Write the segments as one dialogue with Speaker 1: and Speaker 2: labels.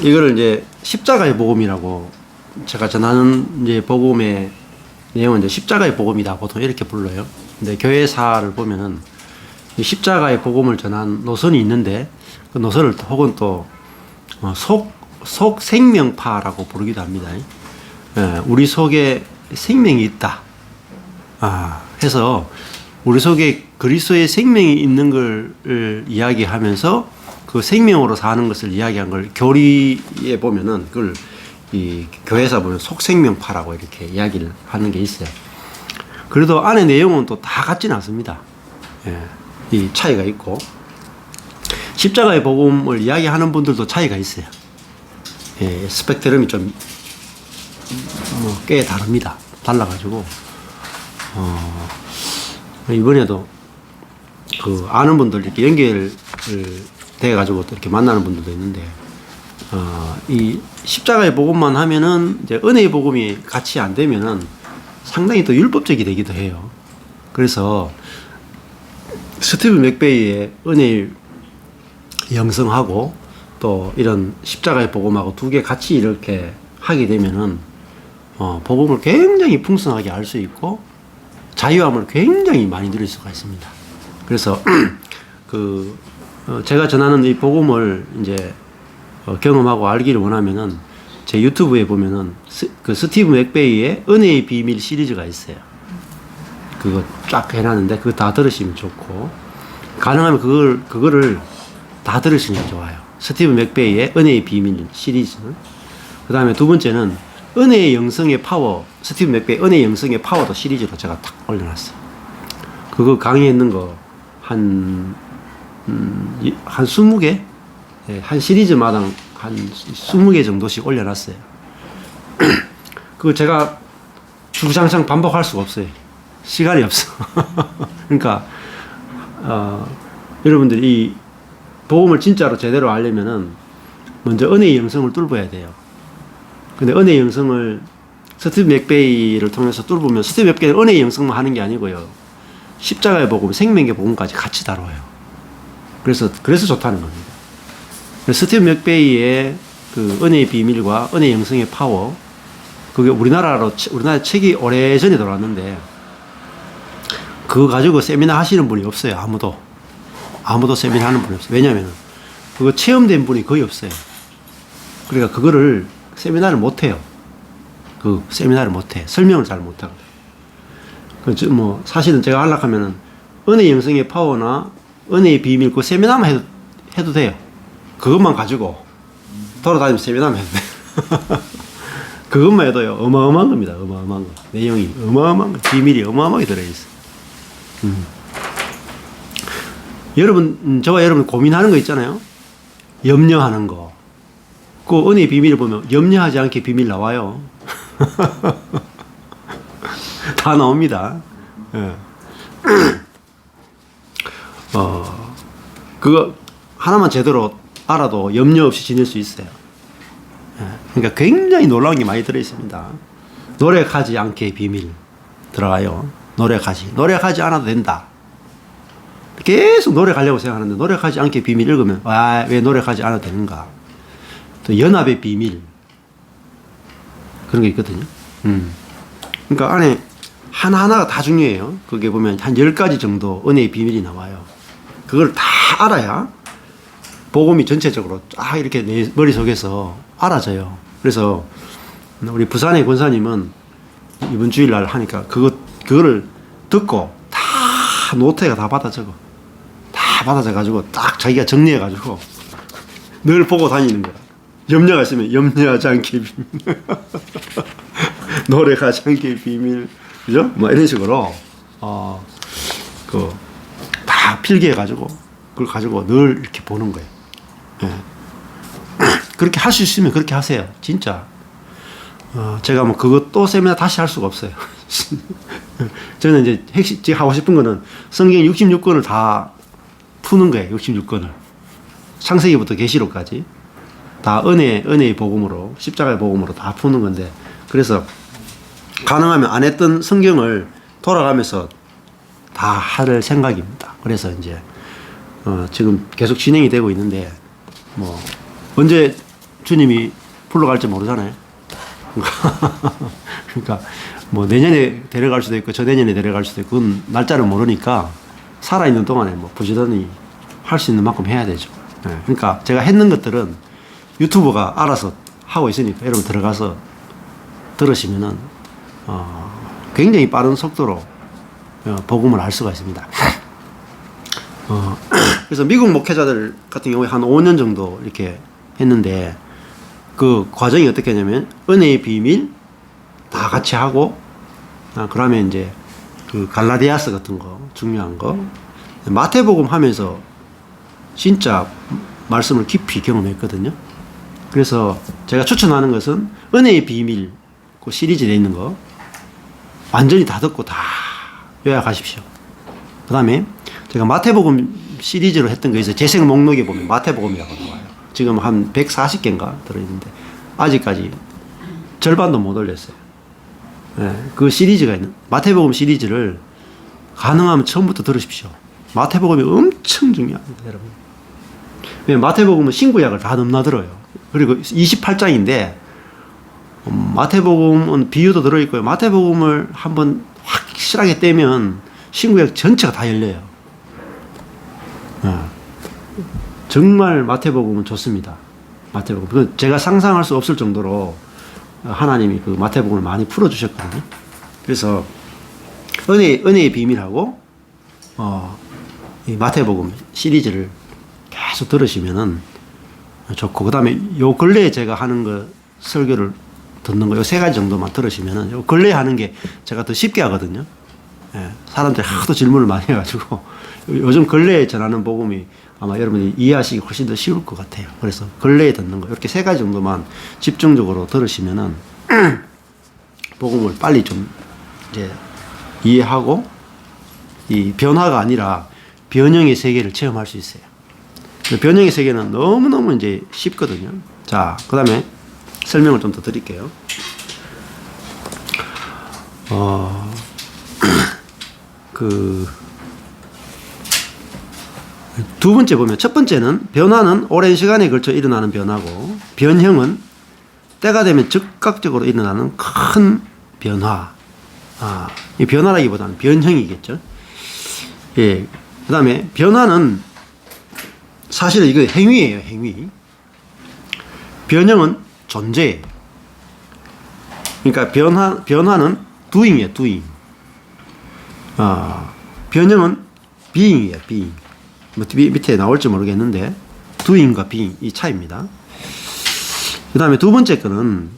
Speaker 1: 이거를 이제 십자가의 복음이라고 제가 전하는 이제 복음의 내용은 이제 십자가의 복음이다 보통 이렇게 불러요. 근데 교회사를 보면은 이 십자가의 복음을 전한 노선이 있는데 그 노선을 혹은 또 속 생명파라고 부르기도 합니다. 우리 속에 생명이 있다. 해서 우리 속에 그리스도의 생명이 있는 걸 이야기하면서 그 생명으로 사는 것을 이야기한 걸 교리에 보면은 그걸 이 교회에서 보면 속생명파라고 이렇게 이야기를 하는 게 있어요. 그래도 안에 내용은 또 다 같지는 않습니다. 이 차이가 있고 십자가의 복음을 이야기하는 분들도 차이가 있어요. 스펙트럼이 좀 꽤 다릅니다. 달라가지고 이번에도 그 아는 분들 이렇게 연결 돼가지고 또 이렇게 만나는 분들도 있는데 이 십자가의 복음만 하면은 이제 은혜의 복음이 같이 안 되면은 상당히 또 율법적이 되기도 해요. 그래서 스티브 맥베이의 은혜의 영성하고 또 이런 십자가의 복음하고 두 개 같이 이렇게 하게 되면은 복음을 굉장히 풍성하게 알 수 있고 자유함을 굉장히 많이 누릴 수가 있습니다. 그래서 제가 전하는 이 복음을 이제 경험하고 알기를 원하면은 제 유튜브에 보면은 그 스티브 맥베이의 은혜의 비밀 시리즈가 있어요. 그거 쫙 해놨는데 그거 다 들으시면 좋고 가능하면 그거를 다 들으시면 좋아요. 스티브 맥베이의 은혜의 비밀 시리즈는. 그 다음에 두 번째는 은혜의 영성의 파워, 스티브 맥베이 은혜의 영성의 파워도 시리즈로 제가 탁 올려놨어요. 그거 강의했는 거 한 20개? 한 시리즈마다 한 20개 정도씩 올려놨어요. 그거 제가 주구장창 반복할 수가 없어요. 시간이 없어. 그러니까, 여러분들이 이 복음을 진짜로 제대로 알려면은 먼저 은혜의 영성을 뚫어야 돼요. 근데 은혜의 영성을 스티브 맥베이를 통해서 뚫으면 스티브 맥베이는 은혜의 영성만 하는 게 아니고요. 십자가의 복음, 생명의 복음까지 같이 다뤄요. 그래서 좋다는 겁니다. 스티브 맥베이의 그 은혜의 비밀과 은혜의 영성의 파워, 그게 우리나라 책이 오래전에 들어왔는데, 그거 가지고 세미나 하시는 분이 없어요. 아무도 세미나 하는 분이 없어요. 왜냐면, 그거 체험된 분이 거의 없어요. 그러니까 그거를 세미나를 못 해요. 설명을 잘 못 하고. 사실은 제가 하려면 은혜의 영성의 파워나 은혜의 비밀, 그 세미나만 해도 돼요. 그것만 가지고 돌아다니면서 세미나만 해도 돼요. 그것만 해도요, 어마어마한 겁니다. 어마어마한 거. 내용이 어마어마한 거. 비밀이 어마어마하게 들어있어요. 저와 여러분 고민하는 거 있잖아요. 염려하는 거. 그 은혜의 비밀을 보면 염려하지 않게 비밀 나와요. 다 나옵니다. 그거 하나만 제대로 알아도 염려 없이 지낼 수 있어요. 그러니까 굉장히 놀라운 게 많이 들어있습니다. 노력하지 않게 비밀 들어가요. 노력하지 않아도 된다. 계속 노력하려고 생각하는데 노력하지 않게 비밀 읽으면 왜 노력하지 않아도 되는가. 또 연합의 비밀 그런 게 있거든요. 그러니까 안에 하나하나가 다 중요해요. 그게 보면 한 10가지 정도 은혜의 비밀이 나와요. 그걸 다 알아야 복음이 전체적으로 쫙 이렇게 내 머릿속에서 알아져요. 그래서 우리 부산의 권사님은 이번 주일날 하니까 그거를 듣고 다 노트에가 다 받아 적어가지고 딱 자기가 정리해가지고 늘 보고 다니는 거야. 염려가 있으면 염려하지 않게 비밀. 노력하지 않게 비밀. 그죠? 이런 식으로, 다 필기해가지고, 그걸 가지고 늘 이렇게 보는 거예요. 그렇게 할 수 있으면 그렇게 하세요. 진짜. 제가 그것도 세미나 다시 할 수가 없어요. 저는 이제 핵심, 하고 싶은 거는 성경 66권을 다 푸는 거예요. 66권을. 창세기부터 계시록까지. 다 은혜의 복음으로, 십자가의 복음으로 다 푸는 건데, 그래서 가능하면 안 했던 성경을 돌아가면서 다 할 생각입니다. 그래서 이제 지금 계속 진행이 되고 있는데 언제 주님이 불러갈지 모르잖아요. 그러니까 뭐 내년에 데려갈 수도 있고 저 내년에 데려갈 수도 있고 그건 날짜를 모르니까 살아있는 동안에 뭐 부지런히 할 수 있는 만큼 해야 되죠. 네. 그러니까 제가 했는 것들은 유튜브가 알아서 하고 있으니까 여러분 들어가서 들으시면은 굉장히 빠른 속도로 복음을 알 수가 있습니다. 그래서 미국 목회자들 같은 경우에 한 5년 정도 이렇게 했는데 그 과정이 어떻게 하냐면 은혜의 비밀 다 같이 하고 그러면 이제 그 갈라디아서 같은 거 중요한 거 마태복음 하면서 진짜 말씀을 깊이 경험했거든요. 그래서 제가 추천하는 것은 은혜의 비밀 그 시리즈에 있는 거 완전히 다 듣고 다 요약하십시오. 그 다음에 제가 마태복음 시리즈로 했던 거 있어요. 재생 목록에 보면 마태복음이라고 나와요. 지금 한 140개인가 들어있는데 아직까지 절반도 못 올렸어요. 네, 그 시리즈가 있는 마태복음 시리즈를 가능하면 처음부터 들으십시오. 마태복음이 엄청 중요합니다, 여러분. 마태복음은 신구약을 다 넘나들어요. 그리고 28장인데 마태복음은 비유도 들어있고요. 마태복음을 한번 확실하게 떼면 신구약 전체가 다 열려요. 정말 마태복음은 좋습니다. 마태복음. 제가 상상할 수 없을 정도로 하나님이 그 마태복음을 많이 풀어주셨거든요. 그래서 은혜의 비밀하고 이 마태복음 시리즈를 계속 들으시면은 좋고, 그 다음에 요 근래에 제가 하는 거 설교를 듣는 거 요 세 가지 정도만 들으시면은 요 근래에 하는 게 제가 더 쉽게 하거든요. 예, 사람들이 하도 질문을 많이 해가지고 요즘 근래에 전하는 복음이 아마 여러분이 이해하시기 훨씬 더 쉬울 것 같아요. 그래서 근래에 듣는 거 이렇게 세 가지 정도만 집중적으로 들으시면은 복음을 빨리 좀 이제 이해하고 이 변화가 아니라 변형의 세계를 체험할 수 있어요. 변형의 세계는 너무너무 이제 쉽거든요. 자, 그 다음에 설명을 좀 더 드릴게요. 두 번째 보면 첫 번째는 변화는 오랜 시간에 걸쳐 일어나는 변화고 변형은 때가 되면 즉각적으로 일어나는 큰 변화. 이 변화라기보다는 변형이겠죠. 예. 그 다음에 변화는 사실 이거 행위예요, 행위. 변형은 존재예요. 그러니까 변화는 doing이에요, doing. 변형은 being이에요, being. 뭐 밑에 나올지 모르겠는데 doing과 being 이 차이입니다. 그 다음에 두 번째 거는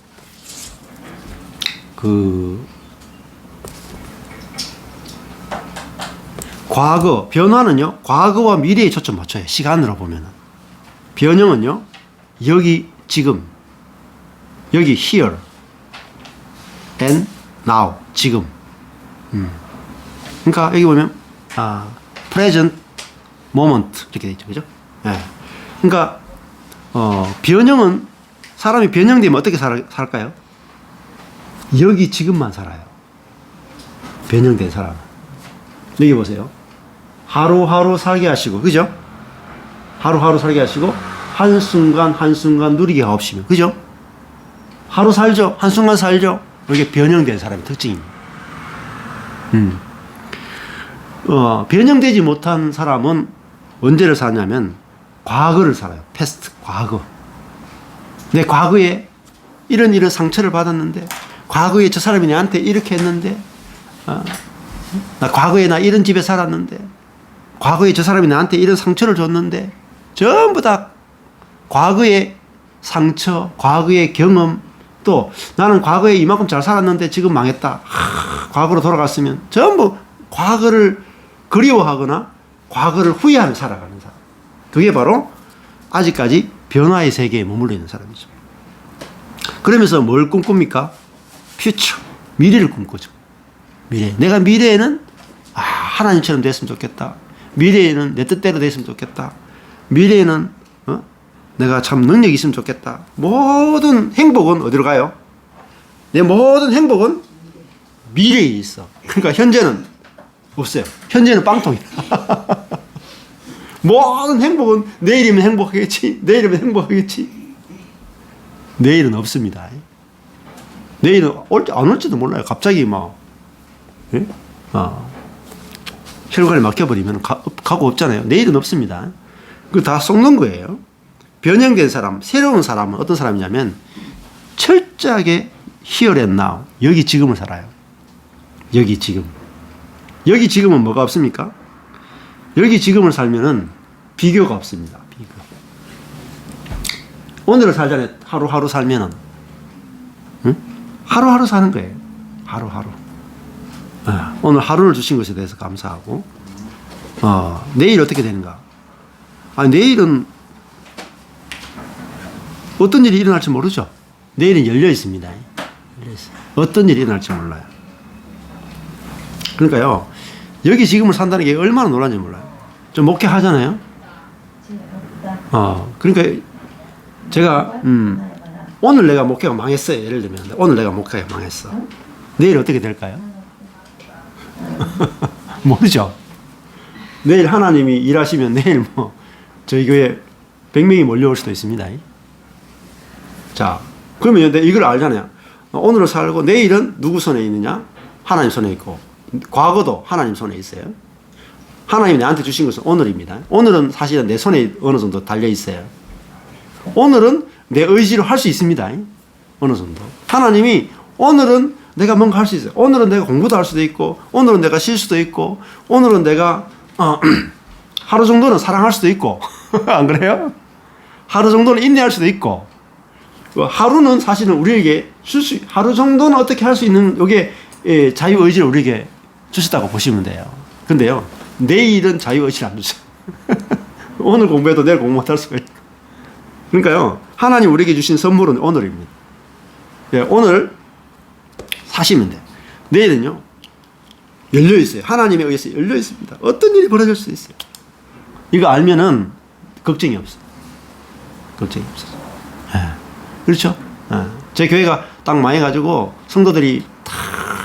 Speaker 1: 과거, 변화는요, 과거와 미래에 초점 맞춰요. 시간으로 보면은. 변형은요, 여기, 지금. 여기, here. and now. 지금. 그러니까 여기 보면, present moment. 이렇게 되어 있죠. 그죠? 예. 그러니까, 변형은, 사람이 변형되면 어떻게 살까요? 여기, 지금만 살아요. 변형된 사람은. 여기 보세요. 하루하루 살게 하시고, 그죠? 하루하루 살게 하시고, 한순간 한순간 누리게 하옵시며, 그죠? 하루 살죠? 한순간 살죠? 이게 변형된 사람의 특징입니다. 변형되지 못한 사람은 언제를 사냐면, 과거를 살아요. 패스트, 과거. 내 과거에 이런 상처를 받았는데, 과거에 저 사람이 나한테 이렇게 했는데, 나 과거에 나 이런 집에 살았는데, 과거에 저 사람이 나한테 이런 상처를 줬는데, 전부 다 과거의 상처, 과거의 경험, 또 나는 과거에 이만큼 잘 살았는데 지금 망했다. 과거로 돌아갔으면 전부 과거를 그리워하거나 과거를 후회하며 살아가는 사람. 그게 바로 아직까지 변화의 세계에 머물러 있는 사람이죠. 그러면서 뭘 꿈꿉니까? 퓨처, 미래를 꿈꾸죠. 미래. 내가 미래에는 하나님처럼 됐으면 좋겠다. 미래에는 내 뜻대로 됐으면 좋겠다. 미래에는 내가 참 능력이 있으면 좋겠다. 모든 행복은 어디로 가요? 내 모든 행복은 미래에 있어. 그러니까 현재는 없어요. 현재는 빵통이야. 모든 행복은 내일이면 행복하겠지. 내일이면 행복하겠지. 내일은 없습니다. 내일은 안 올지도 몰라요. 갑자기 막, 예? 혈관에 막혀버리면 가고 없잖아요. 내일은 없습니다. 그거 다 속는 거예요. 변형된 사람, 새로운 사람은 어떤 사람이냐면 철저하게 here and now, 여기 지금을 살아요. 여기 지금. 여기 지금은 뭐가 없습니까? 여기 지금을 살면은 비교가 없습니다. 비교. 오늘을 살잖아요. 하루하루 살면은. 응? 하루하루 사는 거예요. 하루하루. 오늘 하루를 주신 것에 대해서 감사하고, 내일 어떻게 되는가? 내일은 어떤 일이 일어날지 모르죠. 내일은 열려 있습니다. 열려 있어요. 어떤 일이 일어날지 몰라요. 그러니까요, 여기 지금을 산다는 게 얼마나 놀란지 몰라요. 좀 목회하잖아요. 그러니까 제가 오늘 내가 목회가 망했어요. 예를 들면 오늘 내가 목회가 망했어. 내일 어떻게 될까요? 모르죠. 내일 하나님이 일하시면 내일 뭐 저희 교회 100명이 몰려올 수도 있습니다. 자, 그러면 이걸 알잖아요. 오늘을 살고 내일은 누구 손에 있느냐? 하나님 손에 있고, 과거도 하나님 손에 있어요. 하나님이 나한테 주신 것은 오늘입니다. 오늘은 사실은 내 손에 어느 정도 달려 있어요. 오늘은 내 의지로 할 수 있습니다. 어느 정도. 하나님이 오늘은 내가 뭔가 할 수 있어요. 오늘은 내가 공부도 할 수도 있고, 오늘은 내가 쉴 수도 있고, 오늘은 내가 하루 정도는 사랑할 수도 있고, 안 그래요? 하루 정도는 인내할 수도 있고, 하루는 사실은 우리에게 하루 정도는 어떻게 할 수 있는 요게 자유의지를 우리에게 주셨다고 보시면 돼요. 근데요, 내일은 자유의지를 안 주세요. 오늘 공부해도 내일 공부 못할 수가 있고. 그러니까요, 하나님 우리에게 주신 선물은 오늘입니다. 오늘 사시면 돼요. 내일은요, 열려 있어요. 하나님에 의해서 열려 있습니다. 어떤 일이 벌어질 수 있어요. 이거 알면은 걱정이 없어요. 걱정이 없어요. 그렇죠? 제 교회가 딱 망해가지고 성도들이 다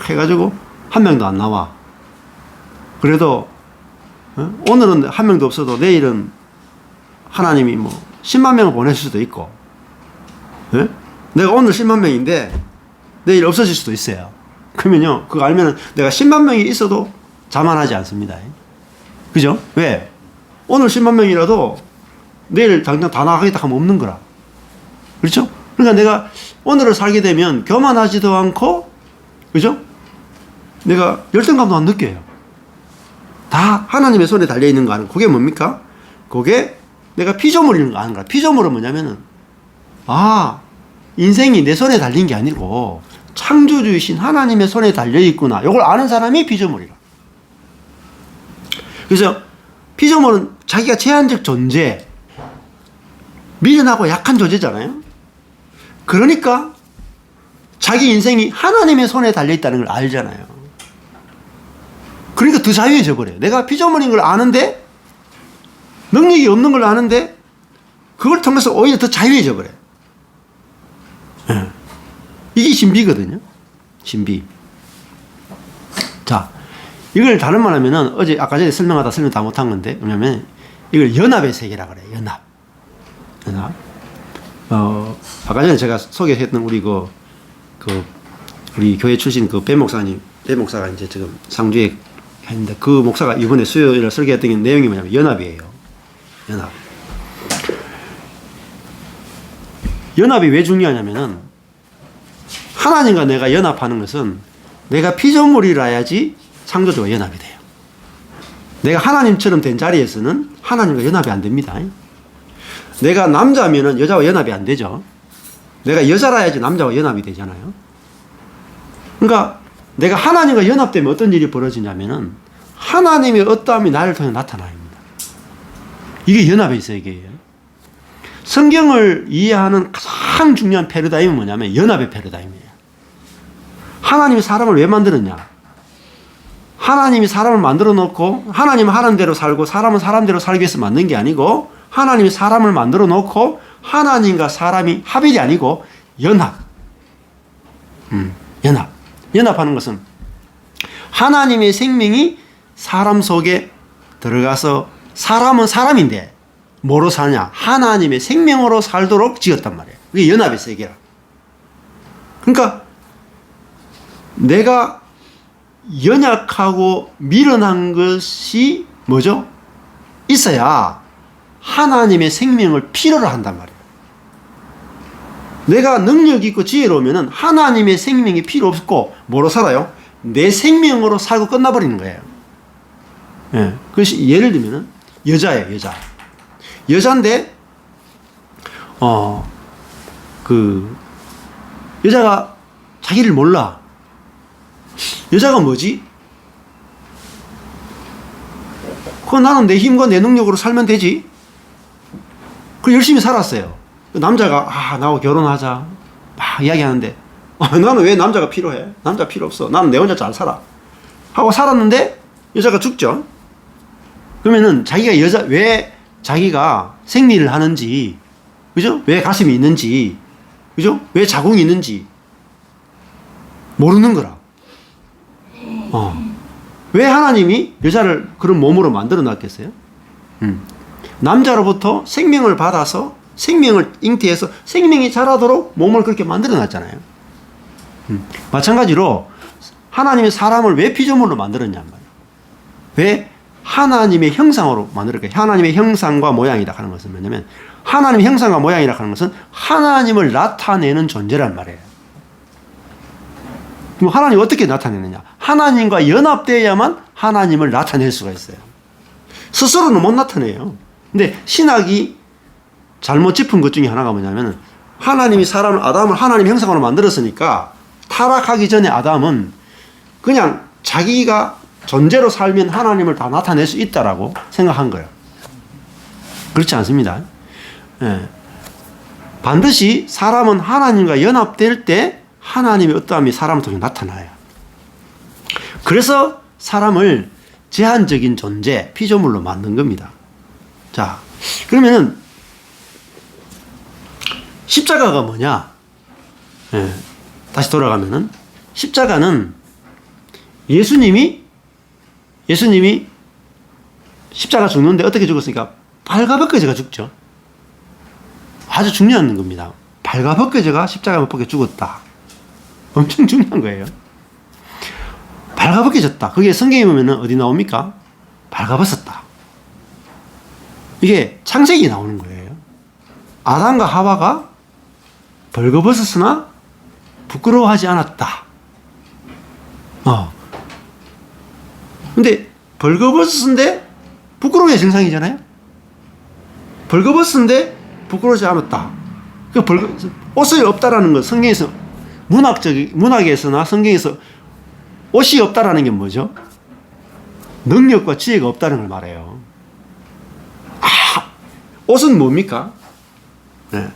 Speaker 1: 해가지고 한 명도 안 나와. 그래도 오늘은 한 명도 없어도 내일은 하나님이 뭐 10만 명을 보내실 수도 있고, 내가 오늘 10만 명인데 내일 없어질 수도 있어요. 그러면요, 그거 알면은 내가 10만 명이 있어도 자만하지 않습니다. 그죠? 왜? 오늘 10만 명이라도 내일 당장 다 나가겠다 하면 없는 거라. 그렇죠? 그러니까 내가 오늘을 살게 되면 교만하지도 않고, 그죠? 내가 열등감도 안 느껴요. 다 하나님의 손에 달려있는 거 아는, 그게 뭡니까? 그게 내가 피조물인 거 아는 거야. 피조물은 뭐냐면은, 인생이 내 손에 달린 게 아니고 창조주이신 하나님의 손에 달려있구나. 이걸 아는 사람이 피조물이라. 그래서 피조물은 자기가 제한적 존재, 미련하고 약한 존재잖아요. 그러니까 자기 인생이 하나님의 손에 달려있다는 걸 알잖아요. 그러니까 더 자유해져 버려요. 내가 피조물인 걸 아는데, 능력이 없는 걸 아는데, 그걸 통해서 오히려 더 자유해져 버려요. 이게 신비거든요. 신비. 자, 이걸 다른 말 하면은, 아까 전에 설명 다 못한 건데, 뭐냐면, 이걸 연합의 세계라 그래요. 연합. 아까 전에 제가 소개했던 우리 우리 교회 출신 배 목사가 이제 지금 상주에 했는데, 그 목사가 이번에 수요일에 설계했던 내용이 뭐냐면 연합이에요. 연합. 연합이 왜 중요하냐면은, 하나님과 내가 연합하는 것은 내가 피조물이라야지 창조주와 연합이 돼요. 내가 하나님처럼 된 자리에서는 하나님과 연합이 안 됩니다. 내가 남자면은 여자와 연합이 안 되죠. 내가 여자라야지 남자와 연합이 되잖아요. 그러니까 내가 하나님과 연합되면 어떤 일이 벌어지냐면은 하나님의 어떠함이 나를 통해 나타납니다. 이게 연합의 세계예요. 성경을 이해하는 가장 중요한 패러다임은 뭐냐면 연합의 패러다임이에요. 하나님이 사람을 왜 만들었냐? 하나님이 사람을 만들어 놓고, 하나님은 하는 대로 살고 사람은 사람대로 살기 위해서 만든 게 아니고, 하나님이 사람을 만들어 놓고 하나님과 사람이 합일이 아니고 연합. 연합하는 것은 하나님의 생명이 사람 속에 들어가서, 사람은 사람인데 뭐로 사냐? 하나님의 생명으로 살도록 지었단 말이에요. 그게 연합의 세계라. 그러니까 내가 연약하고 미련한 것이 뭐죠? 있어야 하나님의 생명을 필요로 한단 말이에요. 내가 능력 있고 지혜로우면 하나님의 생명이 필요 없고 뭐로 살아요? 내 생명으로 살고 끝나버리는 거예요. 예. 그것이 예를 들면 여자예요, 여자. 여자인데 여자가 자기를 몰라. 여자가 뭐지? 그건 나는 내 힘과 내 능력으로 살면 되지. 그 열심히 살았어요. 남자가 나하고 결혼하자 막 이야기하는데 나는 왜 남자가 필요해? 남자 필요 없어. 나는 내 혼자 잘 살아. 하고 살았는데 여자가 죽죠. 그러면은 왜 자기가 생리를 하는지, 그죠? 왜 가슴이 있는지, 그죠? 왜 자궁이 있는지 모르는 거라. 왜 하나님이 여자를 그런 몸으로 만들어 놨겠어요? 남자로부터 생명을 받아서 생명을 잉태해서 생명이 자라도록 몸을 그렇게 만들어 놨잖아요. 마찬가지로 하나님이 사람을 왜 피조물로 만들었냔 말이에요. 왜 하나님의 형상으로 만들었을까요? 하나님의 형상과 모양이라 하는 것은 뭐냐면, 하나님의 형상과 모양이라 하는 것은 하나님을 나타내는 존재란 말이에요. 그럼 하나님이 어떻게 나타내느냐? 하나님과 연합되어야만 하나님을 나타낼 수가 있어요. 스스로는 못 나타내요. 근데 신학이 잘못 짚은 것 중에 하나가 뭐냐면, 하나님이 아담을 하나님 형상으로 만들었으니까 타락하기 전에 아담은 그냥 자기가 존재로 살면 하나님을 다 나타낼 수 있다라고 생각한 거예요. 그렇지 않습니다. 예. 반드시 사람은 하나님과 연합될 때 하나님의 어떠함이 사람을 통해 나타나요. 그래서 사람을 제한적인 존재, 피조물로 만든 겁니다. 자, 그러면은 십자가가 뭐냐? 예. 다시 돌아가면은 십자가는 예수님이 십자가 죽는데 어떻게 죽었습니까? 발가벗겨져가 죽죠. 아주 중요한 겁니다. 발가벗겨져가 십자가 못 박혀 죽었다. 엄청 중요한 거예요. 발가벗겨졌다. 그게 성경에 보면 어디 나옵니까? 발가벗었다. 이게 창세기 나오는 거예요. 아담과 하와가 벌거벗었으나 부끄러워하지 않았다. 근데 벌거벗었는데 부끄러워야 정상이잖아요. 벌거벗었는데 부끄러워하지 않았다. 옷이 없다라는 것, 성경에서 문학에서나 성경에서 옷이 없다라는 게 뭐죠? 능력과 지혜가 없다는 걸 말해요. 옷은 뭡니까? 네.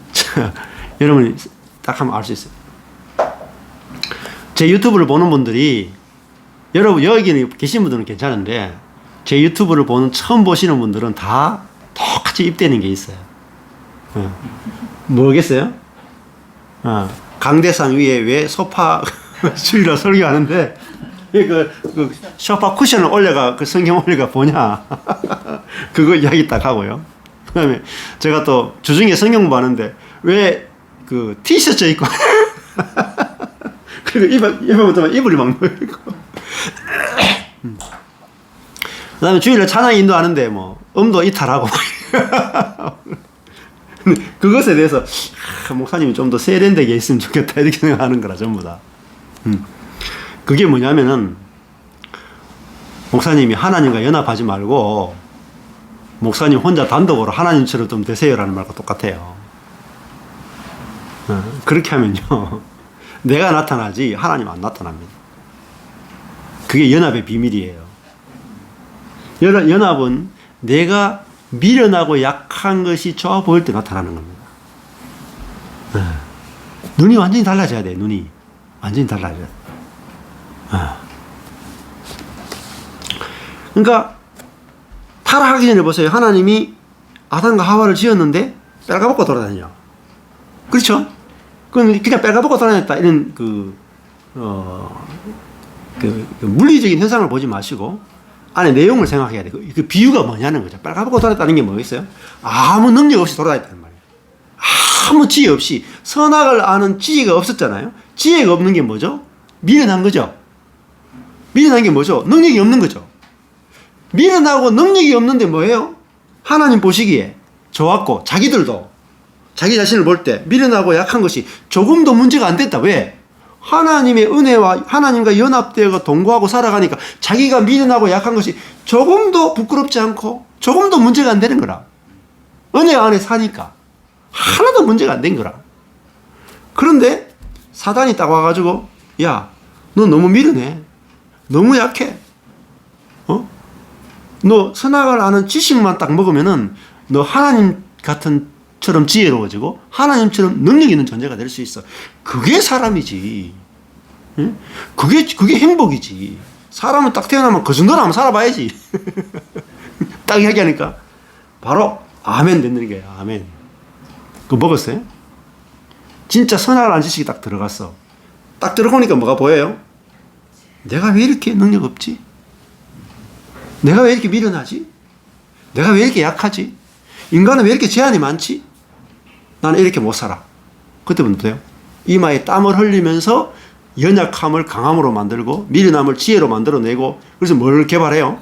Speaker 1: 여러분이 딱 하면 알 수 있어요. 제 유튜브를 보는 분들이, 여러분 여기 계신 분들은 괜찮은데 제 유튜브를 처음 보시는 분들은 다 똑같이 입대는 게 있어요. 뭐겠어요? 강대상 위에 왜 소파 주위로 설교하는데 그 소파 쿠션을 올려가 그 성경 올려가 보냐 그거 이야기 딱 하고요. 그다음에 제가 또 주중에 성경 보는데 왜 그 티셔츠 입고 그리고 입에부터 이불이 막 놓이고 그다음에 주일에 찬양 인도하는데 뭐 음도 이탈하고 그것에 대해서 목사님이 좀 더 세련되게 있으면 좋겠다 이렇게 생각하는 거라 전부 다. 그게 뭐냐면은 목사님이 하나님과 연합하지 말고 목사님 혼자 단독으로 하나님처럼 좀 되세요라는 말과 똑같아요. 그렇게 하면요 내가 나타나지 하나님 안 나타납니다. 그게 연합의 비밀이에요. 연합은 내가 미련하고 약한 것이 좋아 보일 때 나타나는 겁니다. 눈이 완전히 달라져야 돼. 눈이 완전히 달라져야 돼. 그러니까 타락하기 전에 보세요. 하나님이 아담과 하와를 지었는데 빨가벗고 돌아다녀. 그렇죠? 그럼 그냥 빨가벗고 돌아다녔다 이런 그 물리적인 현상을 보지 마시고 안에 내용을 생각해야 돼. 그 비유가 뭐냐는 거죠. 빨가벗고 돌아다니는 게 뭐겠어요? 아무 능력 없이 돌아다녔단 말이에요. 아무 지혜 없이 선악을 아는 지혜가 없었잖아요. 지혜가 없는 게 뭐죠? 미련한 거죠. 미련한 게 뭐죠? 능력이 없는 거죠. 미련하고 능력이 없는데 뭐예요? 하나님 보시기에 좋았고 자기들도 자기 자신을 볼 때 미련하고 약한 것이 조금도 문제가 안 됐다. 왜? 하나님의 은혜와 하나님과 연합되어 동거하고 살아가니까 자기가 미련하고 약한 것이 조금도 부끄럽지 않고 조금도 문제가 안 되는 거라. 은혜 안에 사니까 하나도 문제가 안 된 거라. 그런데 사단이 딱 와가지고 야, 너 너무 미련해. 너무 약해. 너 선악을 아는 지식만 딱 먹으면은 너 하나님 같은처럼 지혜로워지고 하나님처럼 능력 있는 존재가 될 수 있어. 그게 사람이지. 응? 그게 행복이지. 사람은 딱 태어나면 그 정도는 한번 살아봐야지. 딱 이야기하니까 바로 아멘 듣는 거예요. 아멘. 그거 먹었어요? 진짜 선악을 아는 지식이 딱 들어갔어. 딱 들어보니까 뭐가 보여요? 내가 왜 이렇게 능력 없지? 내가 왜 이렇게 미련하지? 내가 왜 이렇게 약하지? 인간은 왜 이렇게 제한이 많지? 나는 이렇게 못 살아. 그때부터요. 이마에 땀을 흘리면서 연약함을 강함으로 만들고 미련함을 지혜로 만들어내고 그래서 뭘 개발해요?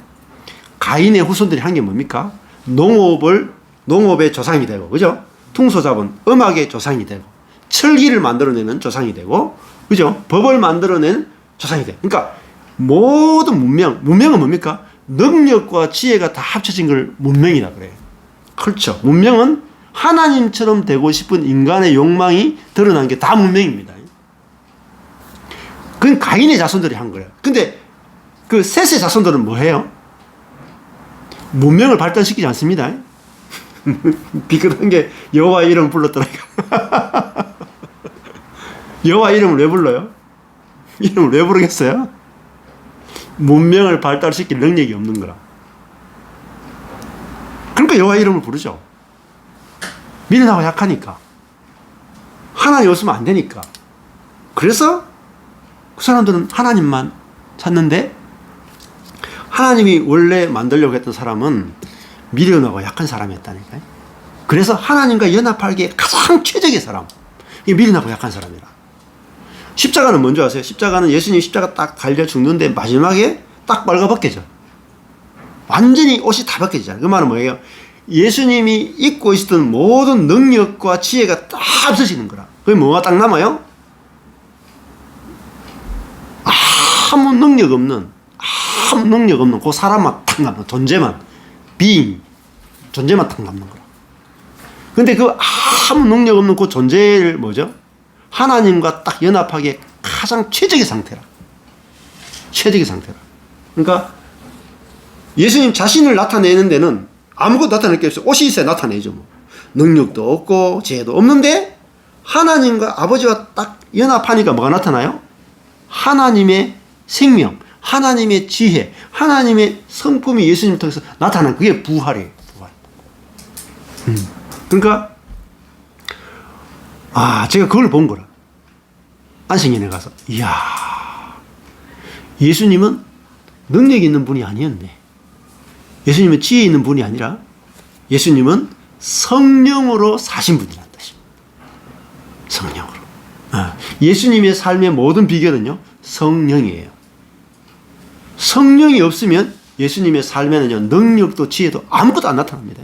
Speaker 1: 가인의 후손들이 한 게 뭡니까? 농업의 조상이 되고, 그죠? 퉁소잡은 음악의 조상이 되고, 철기를 만들어내는 조상이 되고, 그죠? 법을 만들어낸 조상이 돼. 그러니까 모든 문명은 뭡니까? 능력과 지혜가 다 합쳐진 걸 문명이라 그래요. 그렇죠. 문명은 하나님처럼 되고 싶은 인간의 욕망이 드러난 게 다 문명입니다. 그건 가인의 자손들이 한 거예요. 근데 그 셋의 자손들은 뭐 해요? 문명을 발전시키지 않습니다. 비슷한 게 여호와 이름을 불렀더라니까. 여호와 이름을 왜 불러요? 이름을 왜 부르겠어요? 문명을 발달시킬 능력이 없는 거라. 그러니까 여호와 이름을 부르죠. 미련하고 약하니까. 하나님 없으면 안 되니까. 그래서 그 사람들은 하나님만 찾는데 하나님이 원래 만들려고 했던 사람은 미련하고 약한 사람이었다니까요. 그래서 하나님과 연합하기에 가장 최적의 사람. 이게 미련하고 약한 사람이라. 십자가는 뭔지 아세요? 십자가는 예수님 십자가 딱 달려 죽는데 마지막에 딱 빨가벗겨져. 완전히 옷이 다 벗겨지잖아요. 그 말은 뭐예요? 예수님이 입고 있었던 모든 능력과 지혜가 다 없어지는 거라. 그게 뭐가 딱 남아요? 아무 능력 없는 그 사람만 딱 남는, 존재만 딱 남는 거라. 근데 그 아무 능력 없는 그 존재를 뭐죠? 하나님과 딱 연합하기에 가장 최적의 상태라. 그러니까 예수님 자신을 나타내는 데는 아무것도 나타낼 게 없어요. 옷이 있어야 나타내죠. 뭐. 능력도 없고 지혜도 없는데 하나님과 아버지와 딱 연합하니까 뭐가 나타나요? 하나님의 생명, 하나님의 지혜, 하나님의 성품이 예수님 통해서 나타나는 그게 부활이에요. 부활. 그러니까 제가 그걸 본 거라. 안식년에 가서 이야, 예수님은 능력 있는 분이 아니었네. 예수님은 지혜 있는 분이 아니라 예수님은 성령으로 사신 분이란 뜻입니다. 성령으로. 예수님의 삶의 모든 비결은요, 성령이에요. 성령이 없으면 예수님의 삶에는요, 능력도 지혜도 아무것도 안 나타납니다.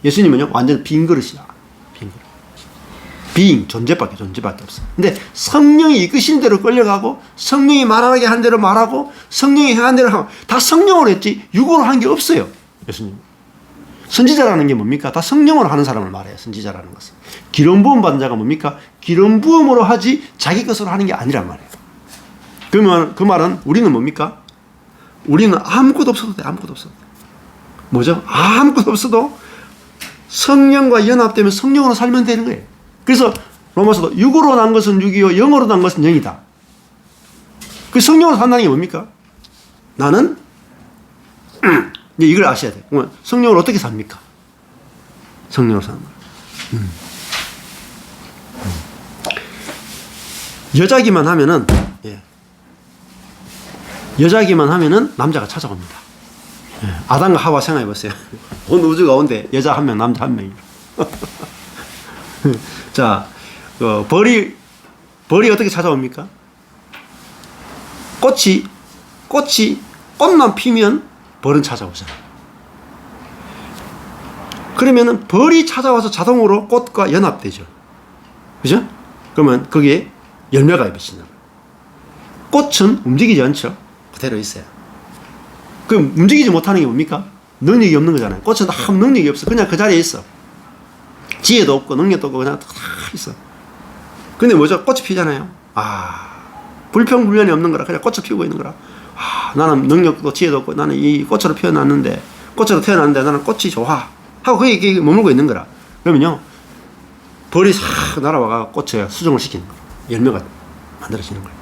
Speaker 1: 예수님은요, 완전 빈 그릇이다. 빈 그릇. 존재밖에 없어. 근데 성령이 이끄신 대로 끌려가고, 성령이 말하게 한 대로 말하고, 성령이 행한 대로 하고, 다 성령으로 했지, 육으로 한 게 없어요. 예수님. 선지자라는 게 뭡니까? 다 성령으로 하는 사람을 말해요. 선지자라는 것은. 기름 부음 받은 자가 뭡니까? 기름 부음으로 하지 자기 것으로 하는 게 아니란 말이에요. 그 말은 우리는 뭡니까? 우리는 아무것도 없어도 돼. 아무것도 없어도 돼. 뭐죠? 아무것도 없어도 성령과 연합되면 성령으로 살면 되는 거예요. 그래서 로마서도 육으로 난 것은 육이요 영으로 난 것은 영이다. 그 성령으로 산다는 게 뭡니까? 나는 이걸 아셔야 돼요. 성령으로 어떻게 삽니까? 성령으로 사는 거예요. 여자기만 하면은 남자가 찾아옵니다. 아담과 하와 생각해 보세요. 온 우주 가운데 여자 한 명, 남자 한 명이에요. 자, 벌이 벌이 어떻게 찾아옵니까? 꽃만 피면 벌은 찾아오잖아요. 그러면은 벌이 찾아와서 자동으로 꽃과 연합되죠. 그죠? 그러면 거기에 열매가 맺힌다. 꽃은 움직이지 않죠. 그대로 있어요. 그럼 움직이지 못하는 게 뭡니까? 능력이 없는 거잖아요. 꽃은 아무 능력이 없어. 그냥 그 자리에 있어. 지혜도 없고 능력도 없고 그냥 다 있어. 근데 뭐죠? 꽃이 피잖아요. 불평불만이 없는 거라. 그냥 꽃을 피우고 있는 거라. 나는 능력도 지혜도 없고 나는 이 꽃으로 태어났는데 나는 꽃이 좋아. 하고 거기에 머물고 있는 거라. 그러면요. 벌이 싹 날아와가 꽃에 수정을 시키는 거예요. 열매가 만들어지는 거예요.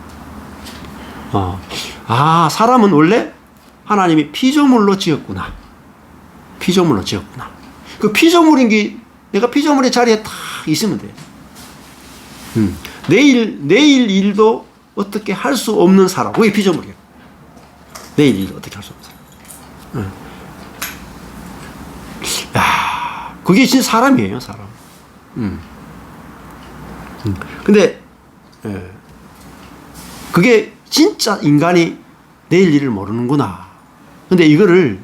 Speaker 1: 사람은 원래 하나님이 피조물로 지었구나. 그 피조물인 게 내가 피조물의 자리에 딱 있으면 돼요. 내일 일도 어떻게 할 수 없는 사람. 그게 피조물이에요. 내일 일도 어떻게 할 수 없는 사람. 그게 진짜 사람이에요, 사람. 근데, 그게 진짜 인간이 내일 일을 모르는구나. 근데 이거를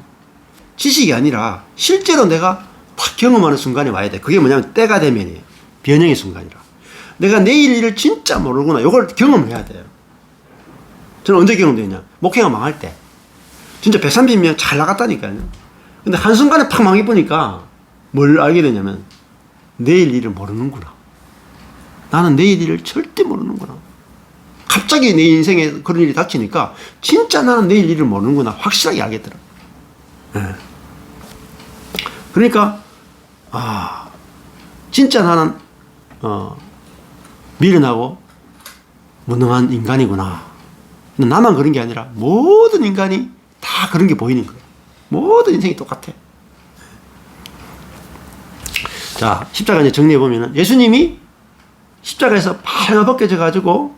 Speaker 1: 지식이 아니라 실제로 내가 딱 경험하는 순간이 와야 돼. 그게 뭐냐면 때가 되면이에요. 변형의 순간이라. 내가 내일 일을 진짜 모르구나. 이걸 경험을 해야 돼요. 저는 언제 경험되냐? 목회가 망할 때. 진짜 130명 잘 나갔다니까요. 근데 한순간에 팍 망해보니까 뭘 알게 되냐면 내일 일을 모르는구나. 나는 내일 일을 절대 모르는구나. 갑자기 내 인생에 그런 일이 닥치니까 진짜 나는 내일 일을 모르는구나. 확실하게 알겠더라. 네. 그러니까 진짜 나는 미련하고 무능한 인간이구나. 나만 그런 게 아니라 모든 인간이 다 그런 게 보이는 거예요. 모든 인생이 똑같아. 자, 십자가 이제 정리해보면 예수님이 십자가에서 팔 벗겨져 가지고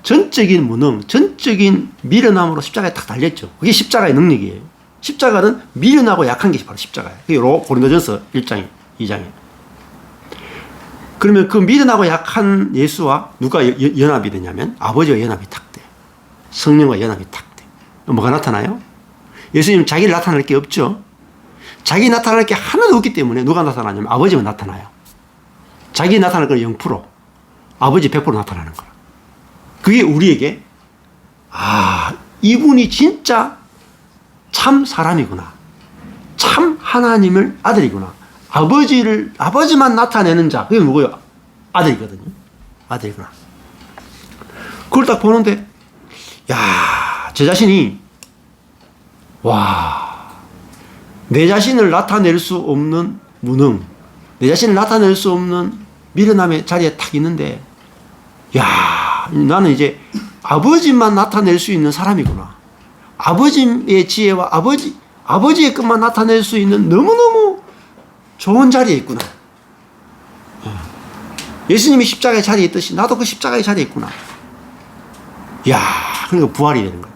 Speaker 1: 전적인 무능, 전적인 미련함으로 십자가에 딱 달렸죠. 그게 십자가의 능력이에요. 십자가는 미련하고 약한 게 바로 십자가예요. 그게 고린도전서 1장, 2장이에요. 그러면 그 미련하고 약한 예수와 누가 연합이 되냐면 아버지와 연합이 딱 돼요. 성령과 연합이 딱 돼요. 뭐가 나타나요? 예수님 자기를 나타낼 게 없죠. 자기 나타날 게 하나도 없기 때문에 누가 나타나냐면 아버지만 나타나요. 자기 나타날 건 0%, 아버지 100% 나타나는 거야. 그게 우리에게 이분이 진짜 참 사람이구나. 참 하나님을 아들이구나. 아버지만 나타내는 자. 그게 누구예요? 아들이거든요. 아들이구나. 그걸 딱 보는데, 제 자신이, 내 자신을 나타낼 수 없는 무능, 내 자신을 나타낼 수 없는 미련함의 자리에 딱 있는데, 나는 이제 아버지만 나타낼 수 있는 사람이구나. 아버지의 지혜와 아버지의 것만 나타낼 수 있는 너무너무 좋은 자리에 있구나. 예수님이 십자가의 자리에 있듯이 나도 그 십자가의 자리에 있구나. 그러니까 부활이 되는 거야.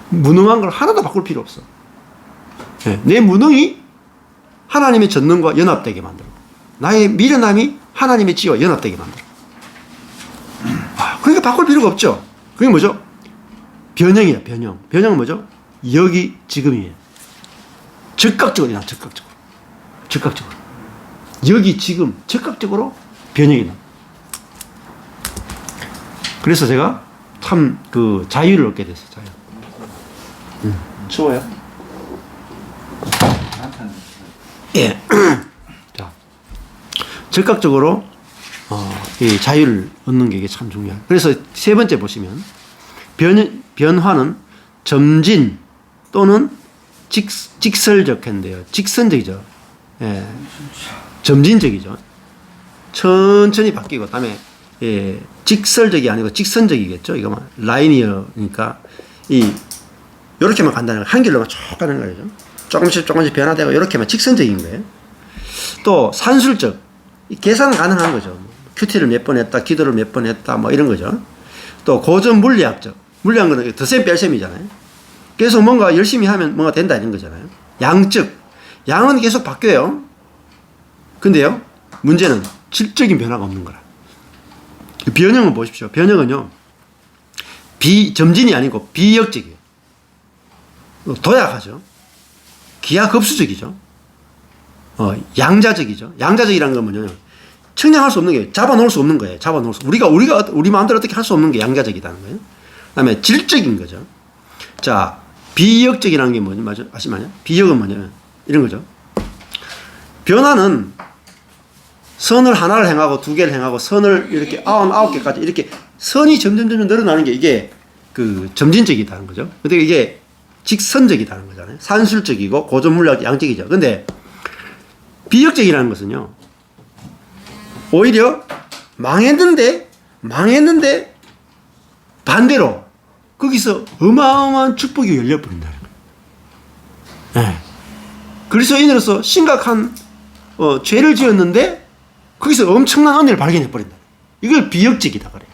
Speaker 1: 무능한 걸 하나도 바꿀 필요 없어. 내 무능이 하나님의 전능과 연합되게 만들고 나의 미련함이 하나님의 지혜와 연합되게 만들고 그러니까 바꿀 필요가 없죠. 그게 뭐죠? 변형이야, 변형. 변형은 뭐죠? 여기, 지금이에요. 즉각적으로 일어나, 즉각적으로. 여기, 지금, 즉각적으로 변형이 나. 그래서 제가 참 자유를 얻게 됐어요, 자유. 추워요? 예. 자, 즉각적으로 이 자유를 얻는 게 이게 참 중요해요. 그래서 세 번째 보시면 변화는 점진 또는 직설적인데요. 직선적이죠. 예. 점진적이죠. 천천히 바뀌고 그다음에 직설적이 아니고 직선적이겠죠. 이거 라이니어니까 이렇게만 간다는 거, 한 길로만 쭉 가는 거죠. 조금씩 변화되고 이렇게만 직선적인 거예요. 또 산술적, 계산은 가능한 거죠. 큐티를 몇 번 했다, 기도를 몇 번 했다, 뭐 이런 거죠. 또 고전 물리학적, 물리한 거는 덧셈 뺄셈이잖아요. 계속 뭔가 열심히 하면 뭔가 된다 이런 거잖아요. 양적, 양은 계속 바뀌어요. 근데요, 문제는 질적인 변화가 없는 거라. 변형은 보십시오. 변형은요, 비점진이 아니고 비역적이에요. 도약하죠. 기하급수적이죠. 양자적이죠. 양자적이라는 건 뭐냐면 측량할 수 없는 게 잡아놓을 수 없는 거예요. 잡아놓을 수 우리가 우리 마음대로 어떻게 할 수 없는 게 양자적이라는 거예요. 그다음에 질적인 거죠. 자, 비역적이라는 게 뭐냐 맞아 아시나요? 비역은 뭐냐면 이런 거죠. 변화는 선을 하나를 행하고 두 개를 행하고 선을 이렇게 99개까지 이렇게 선이 점점 늘어나는 게 이게 그 점진적이다는 거죠. 근데 이게 직선적이다는 거잖아요. 산술적이고 고전물리학 양적이죠. 근데 비역적이라는 것은요, 오히려 망했는데 반대로 거기서 어마어마한 축복이 열려버린다는 거예요. 네. 그리스도인으로서 심각한 죄를 지었는데 거기서 엄청난 은혜를 발견해버린다. 이걸 비역적이다 그래요.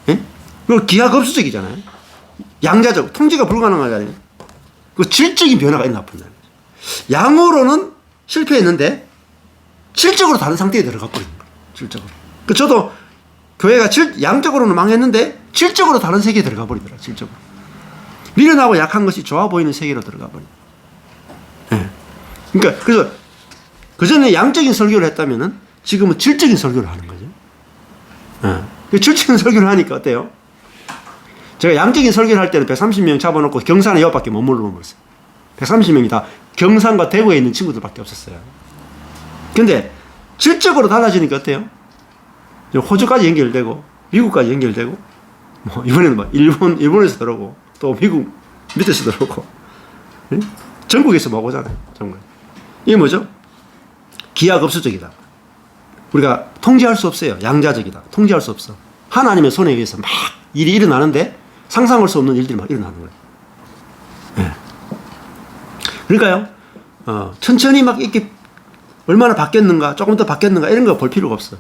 Speaker 1: 네? 그리고 기하급수적이잖아요. 양자적, 통제가 불가능하잖아요. 그 질적인 변화가 일어나버린다는 거죠. 양으로는 실패했는데 질적으로 다른 상태에 들어가 버리는 거예요. 질적으로. 그 저도 교회가 양적으로는 망했는데 질적으로 다른 세계에 들어가 버리더라. 질적으로. 미련하고 약한 것이 좋아 보이는 세계로 들어가 버려. 네. 그러니까 그래서 그 전에 양적인 설교를 했다면은 지금은 질적인 설교를 하는 거죠. 네. 질적인 설교를 하니까 어때요? 제가 양적인 설교를 할 때는 130명 잡아놓고 경산에 여밖에 못 물어봤어요. 130명이 다 경산과 대구에 있는 친구들밖에 없었어요. 근데 질적으로 달라지니까 어때요? 호주까지 연결되고 미국까지 연결되고 뭐 이번에는 뭐 일본에서 들어오고 또 미국 밑에서 들어오고 전국에서 막 오잖아요. 정말 이게 뭐죠? 기하급수적이다. 우리가 통제할 수 없어요. 양자적이다. 통제할 수 없어. 하나님의 손에 의해서 막 일이 일어나는데 상상할 수 없는 일들이 막 일어나는 거예요. 네. 그러니까요, 천천히 막 이렇게 얼마나 바뀌었는가, 조금 더 바뀌었는가 이런 거 볼 필요가 없어.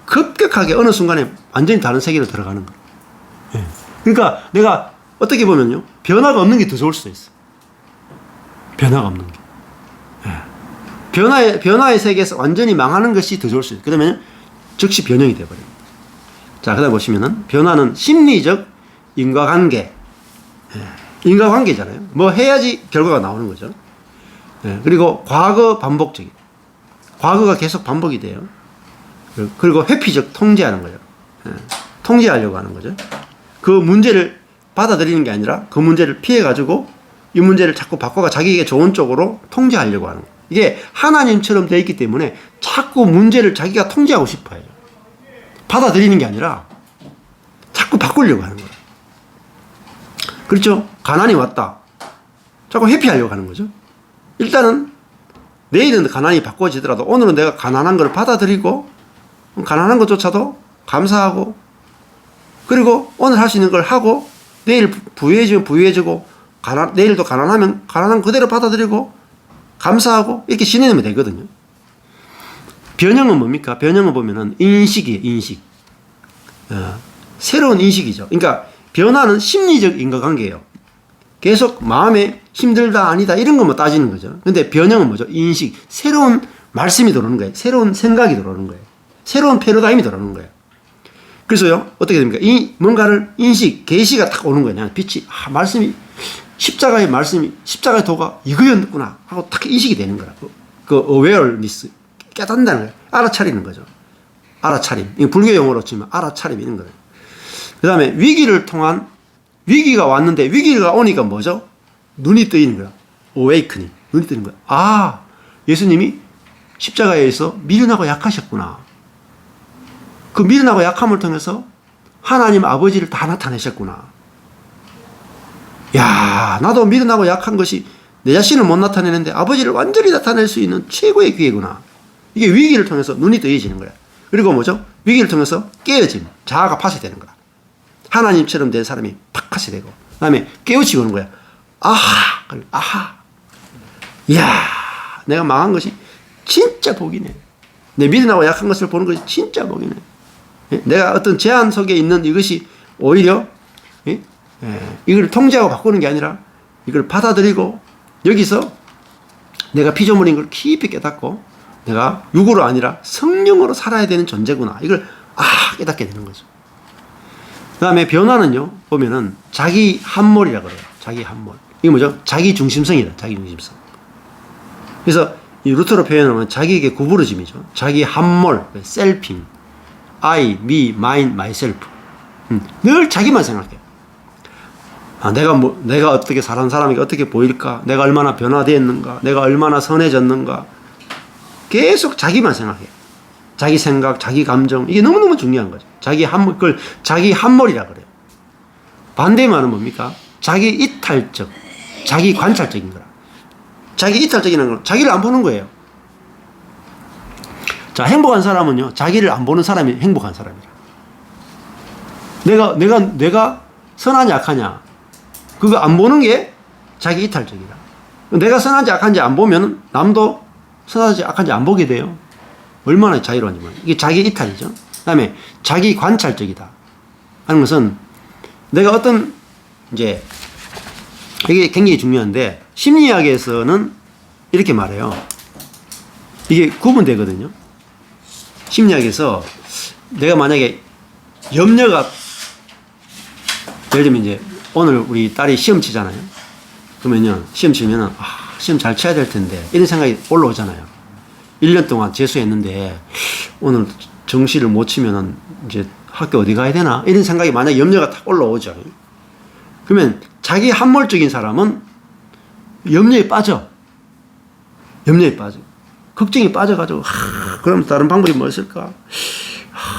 Speaker 1: 급격하게 어느 순간에 완전히 다른 세계로 들어가는 거예요. 네. 그러니까 내가 어떻게 보면요, 변화가 없는 게 더 좋을 수도 있어. 변화가 없는 게. 네. 변화의 세계에서 완전히 망하는 것이 더 좋을 수 있어요. 그러면 즉시 변형이 돼버려요. 자, 그 다음 보시면은 변화는 심리적 인과관계. 인과관계잖아요. 뭐 해야지 결과가 나오는 거죠. 그리고 과거 반복적인. 과거가 계속 반복이 돼요. 그리고 회피적 통제하는 거예요. 통제하려고 하는 거죠. 그 문제를 받아들이는 게 아니라 그 문제를 피해가지고 이 문제를 자꾸 바꿔가 자기에게 좋은 쪽으로 통제하려고 하는 거예요. 이게 하나님처럼 되어 있기 때문에 자꾸 문제를 자기가 통제하고 싶어 해요. 받아들이는 게 아니라 자꾸 바꾸려고 하는 거예요. 그렇죠? 가난이 왔다. 자꾸 회피하려고 하는 거죠. 일단은 내일은 가난이 바꿔지더라도 오늘은 내가 가난한 걸 받아들이고 가난한 것조차도 감사하고 그리고 오늘 할 수 있는 걸 하고 내일 부유해지면 부유해지고 내일도 가난하면 가난한 그대로 받아들이고 감사하고 이렇게 지내면 되거든요. 변형은 뭡니까? 변형은 보면은 인식이에요. 인식. 새로운 인식이죠. 그러니까 변화는 심리적 인과관계예요. 계속 마음에 힘들다 아니다 이런 것만 따지는 거죠. 근데 변형은 뭐죠? 인식. 새로운 말씀이 들어오는 거예요. 새로운 생각이 들어오는 거예요. 새로운 패러다임이 들어오는 거예요. 그래서요, 어떻게 됩니까? 이 뭔가를 인식, 계시가 딱 오는 거예요. 빛이, 말씀이, 십자가의 말씀이, 십자가의 도가 이거였구나 하고 딱 인식이 되는 거라. 그 awareness, 깨닫는다는 거예요. 알아차리는 거죠. 알아차림. 이거 불교 용어로 치면 알아차림 이런 거예요. 그 다음에 위기를 통한, 위기가 왔는데 위기가 오니까 뭐죠? 눈이 뜨이는 거야. awakening. 눈이 뜨는 거야. 아, 예수님이 십자가에서 미련하고 약하셨구나. 그 미련하고 약함을 통해서 하나님 아버지를 다 나타내셨구나. 야, 나도 미련하고 약한 것이 내 자신을 못 나타내는데 아버지를 완전히 나타낼 수 있는 최고의 기회구나. 이게 위기를 통해서 눈이 뜨여지는 거야. 그리고 뭐죠? 위기를 통해서 깨어짐, 자아가 파쇄되는 거야. 하나님처럼 된 사람이 팍 파쇄되고, 그 다음에 깨우치고 오는 거야. 아하! 아하! 이야, 내가 망한 것이 진짜 복이네. 내 미련하고 약한 것을 보는 것이 진짜 복이네. 내가 어떤 제한 속에 있는 이것이 오히려 이걸 통제하고 바꾸는 게 아니라 이걸 받아들이고 여기서 내가 피조물인 걸 깊이 깨닫고 내가 육으로 아니라 성령으로 살아야 되는 존재구나. 이걸 깨닫게 되는 거죠. 그 다음에 변화는요, 보면은 자기 함몰이라고 그래요. 자기 함몰. 이게 뭐죠? 자기 중심성이다. 자기 중심성. 그래서 이 루터로 표현하면 자기에게 구부러짐이죠. 자기 함몰, 셀핑. I, me, mine, myself. 늘 자기만 생각해. 내가 어떻게 사는 사람에게 어떻게 보일까? 내가 얼마나 변화되었는가? 내가 얼마나 선해졌는가? 계속 자기만 생각해. 자기 생각, 자기 감정. 이게 너무너무 중요한 거죠. 그걸 자기 함몰이라 그래요. 반대의 말은 뭡니까? 자기 이탈적, 자기 관찰적인 거라. 자기 이탈적이라는 건 자기를 안 보는 거예요. 자, 행복한 사람은요, 자기를 안 보는 사람이 행복한 사람이라. 내가 선하냐, 악하냐. 그거 안 보는 게 자기 이탈적이다. 내가 선한지 악한지 안 보면 남도 선한지 악한지 안 보게 돼요. 얼마나 자유로운지 몰라요. 이게 자기 이탈이죠. 그 다음에 자기 관찰적이다 하는 것은 내가 어떤, 이제, 이게 굉장히 중요한데, 심리학에서는 이렇게 말해요. 이게 구분되거든요. 심리학에서 내가 만약에 염려가, 예를 들면 이제 오늘 우리 딸이 시험 치잖아요. 그러면요, 시험 치면은, 시험 잘 쳐야 될 텐데, 이런 생각이 올라오잖아요. 1년 동안 재수했는데, 오늘 정시를 못 치면은 이제 학교 어디 가야 되나? 이런 생각이 만약 염려가 탁 올라오죠. 그러면 자기 함몰적인 사람은 염려에 빠져. 염려에 빠져. 걱정이 빠져가지고, 그럼 다른 방법이 뭐 있을까?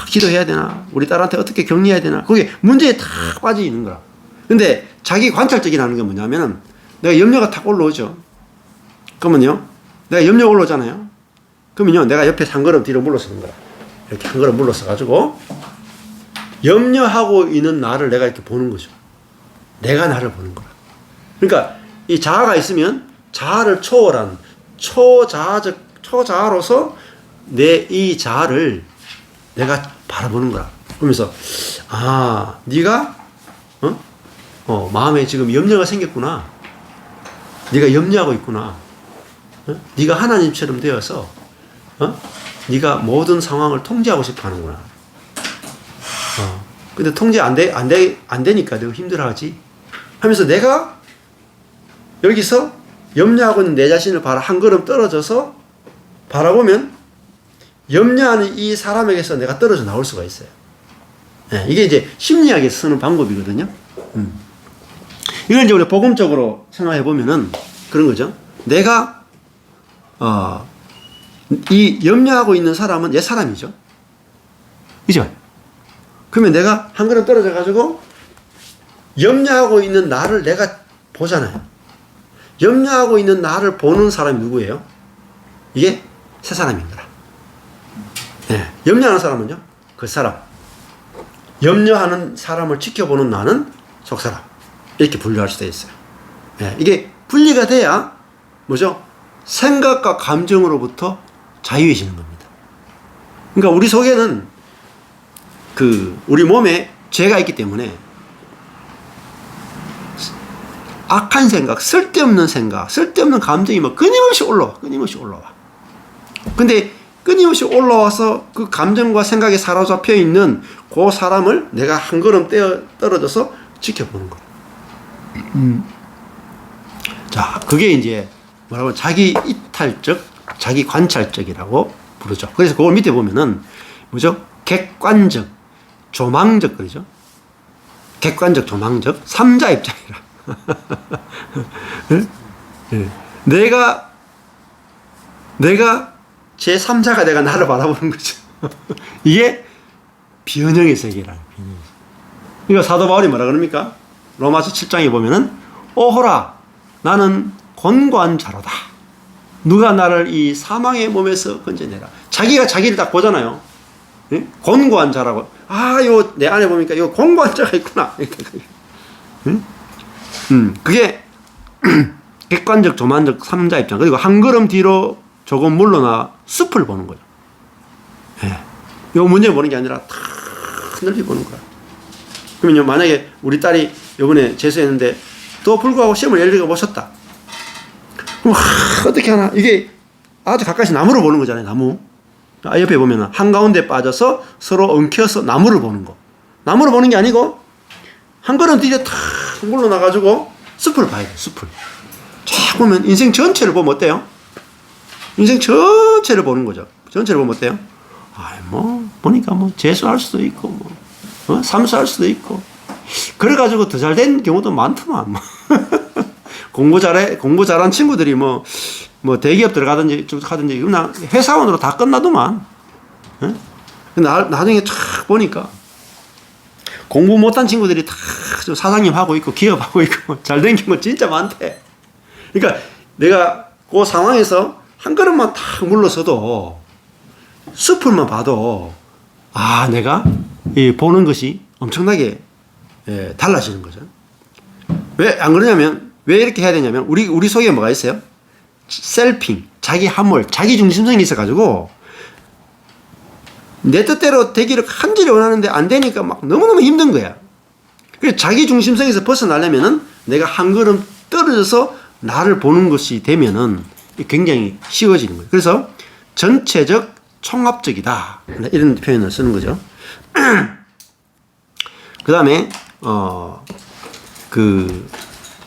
Speaker 1: 기도해야 되나? 우리 딸한테 어떻게 격려해야 되나? 그게 문제에 탁 빠져 있는 거라. 근데 자기 관찰적이라는 게 뭐냐면은 내가 염려가 탁 올라오죠. 그러면요, 내가 염려가 올라오잖아요. 그러면요, 내가 옆에 한 걸음 뒤로 물러서는 거야. 이렇게 한 걸음 물러서가지고 염려하고 있는 나를 내가 이렇게 보는 거죠. 내가 나를 보는 거라. 그러니까 이 자아가 있으면 자아를 초월한 초자아로서 내 이 자아를 내가 바라보는 거라. 그러면서 네가 마음에 지금 염려가 생겼구나. 네가 염려하고 있구나. 네가 하나님처럼 되어서 네가 모든 상황을 통제하고 싶어 하는구나. 근데 통제 안 되니까 너무 힘들어하지. 하면서 내가 여기서 염려하고 있는 내 자신을 한 걸음 떨어져서 바라보면 염려하는 이 사람에게서 내가 떨어져 나올 수가 있어요. 네, 이게 이제 심리학에서 쓰는 방법이거든요. 이걸 이제 우리 복음적으로 생각해 보면은 그런 거죠. 내가 이 염려하고 있는 사람은 옛 사람이죠. 그죠? 그러면 내가 한 걸음 떨어져 가지고 염려하고 있는 나를 내가 보잖아요. 염려하고 있는 나를 보는 사람이 누구예요? 이게 새 사람인 거라. 네. 염려하는 사람은요, 그 사람. 염려하는 사람을 지켜보는 나는 속 사람. 이렇게 분류할 수도 있어요. 네. 이게 분리가 돼야 뭐죠? 생각과 감정으로부터 자유해지는 겁니다. 그러니까 우리 속에는 우리 몸에 죄가 있기 때문에 악한 생각, 쓸데없는 감정이 끊임없이 올라와. 근데 끊임없이 올라와서 그 감정과 생각에 사로잡혀 있는 그 사람을 내가 한 걸음 떨어져서 지켜보는 거예요. 자, 그게 이제 뭐라고 자기 이탈적, 자기 관찰적이라고 부르죠. 그래서 그걸 밑에 보면은 뭐죠? 객관적, 조망적 그러죠. 객관적, 조망적, 삼자 입장이라. 내가 제3자가 내가 나를 바라보는 거죠. 이게 비언형의 세계라. 그러니까 사도 바울이 뭐라 그럽니까? 로마서 7장에 보면은 오호라 나는 곤고한 자로다. 누가 나를 이 사망의 몸에서 건져내라. 자기가 자기를 딱 보잖아요. 예? 곤고한 자라고. 요 내 안에 보니까 요 곤고한 자가 있구나. 그게 객관적, 조망적, 삼자 입장. 그리고 한 걸음 뒤로 조금 물러나 숲을 보는 거죠. 예. 요 문제 보는 게 아니라 다 넓이 보는 거야. 그러면요, 만약에 우리 딸이 요번에 재수했는데 또 불구하고 시험을 열리고 보셨다. 그럼 어떻게 하나? 이게 아주 가까이서 나무로 보는 거잖아요. 나무. 옆에 보면은 한가운데 빠져서 서로 엉켜서 나무를 보는 거. 나무를 보는 게 아니고 한 걸음 뒤에 탁 물러나가지고 숲을 봐야 돼. 숲을. 쫙 보면 인생 전체를 보면 어때요? 인생 전체를 보는 거죠. 전체를 보면 어때요? 보니까 재수할 수도 있고, 삼수할 수도 있고. 그래가지고 더 잘 된 경우도 많더만. 공부 잘한 친구들이 대기업 들어가든지 쭉 하든지 그냥 회사원으로 다 끝나더만. 나중에 쫙 보니까 공부 못한 친구들이 다 사장님 하고 있고 기업하고 있고 잘 된 경우 진짜 많대. 그러니까 내가 그 상황에서 한 걸음만 탁 물러서도 숲을만 봐도 내가 보는 것이 엄청나게 달라지는 거죠. 왜 안 그러냐면 왜 이렇게 해야 되냐면 우리 속에 뭐가 있어요? 셀핑, 자기 함몰, 자기 중심성이 있어가지고 내 뜻대로 되기를 간절히 원하는데 안 되니까 막 너무너무 힘든 거야. 그래서 자기 중심성에서 벗어나려면은 내가 한 걸음 떨어져서 나를 보는 것이 되면은 굉장히 쉬워지는 거예요. 그래서 전체적 총합적이다. 이런 표현을 쓰는 거죠. 그 다음에,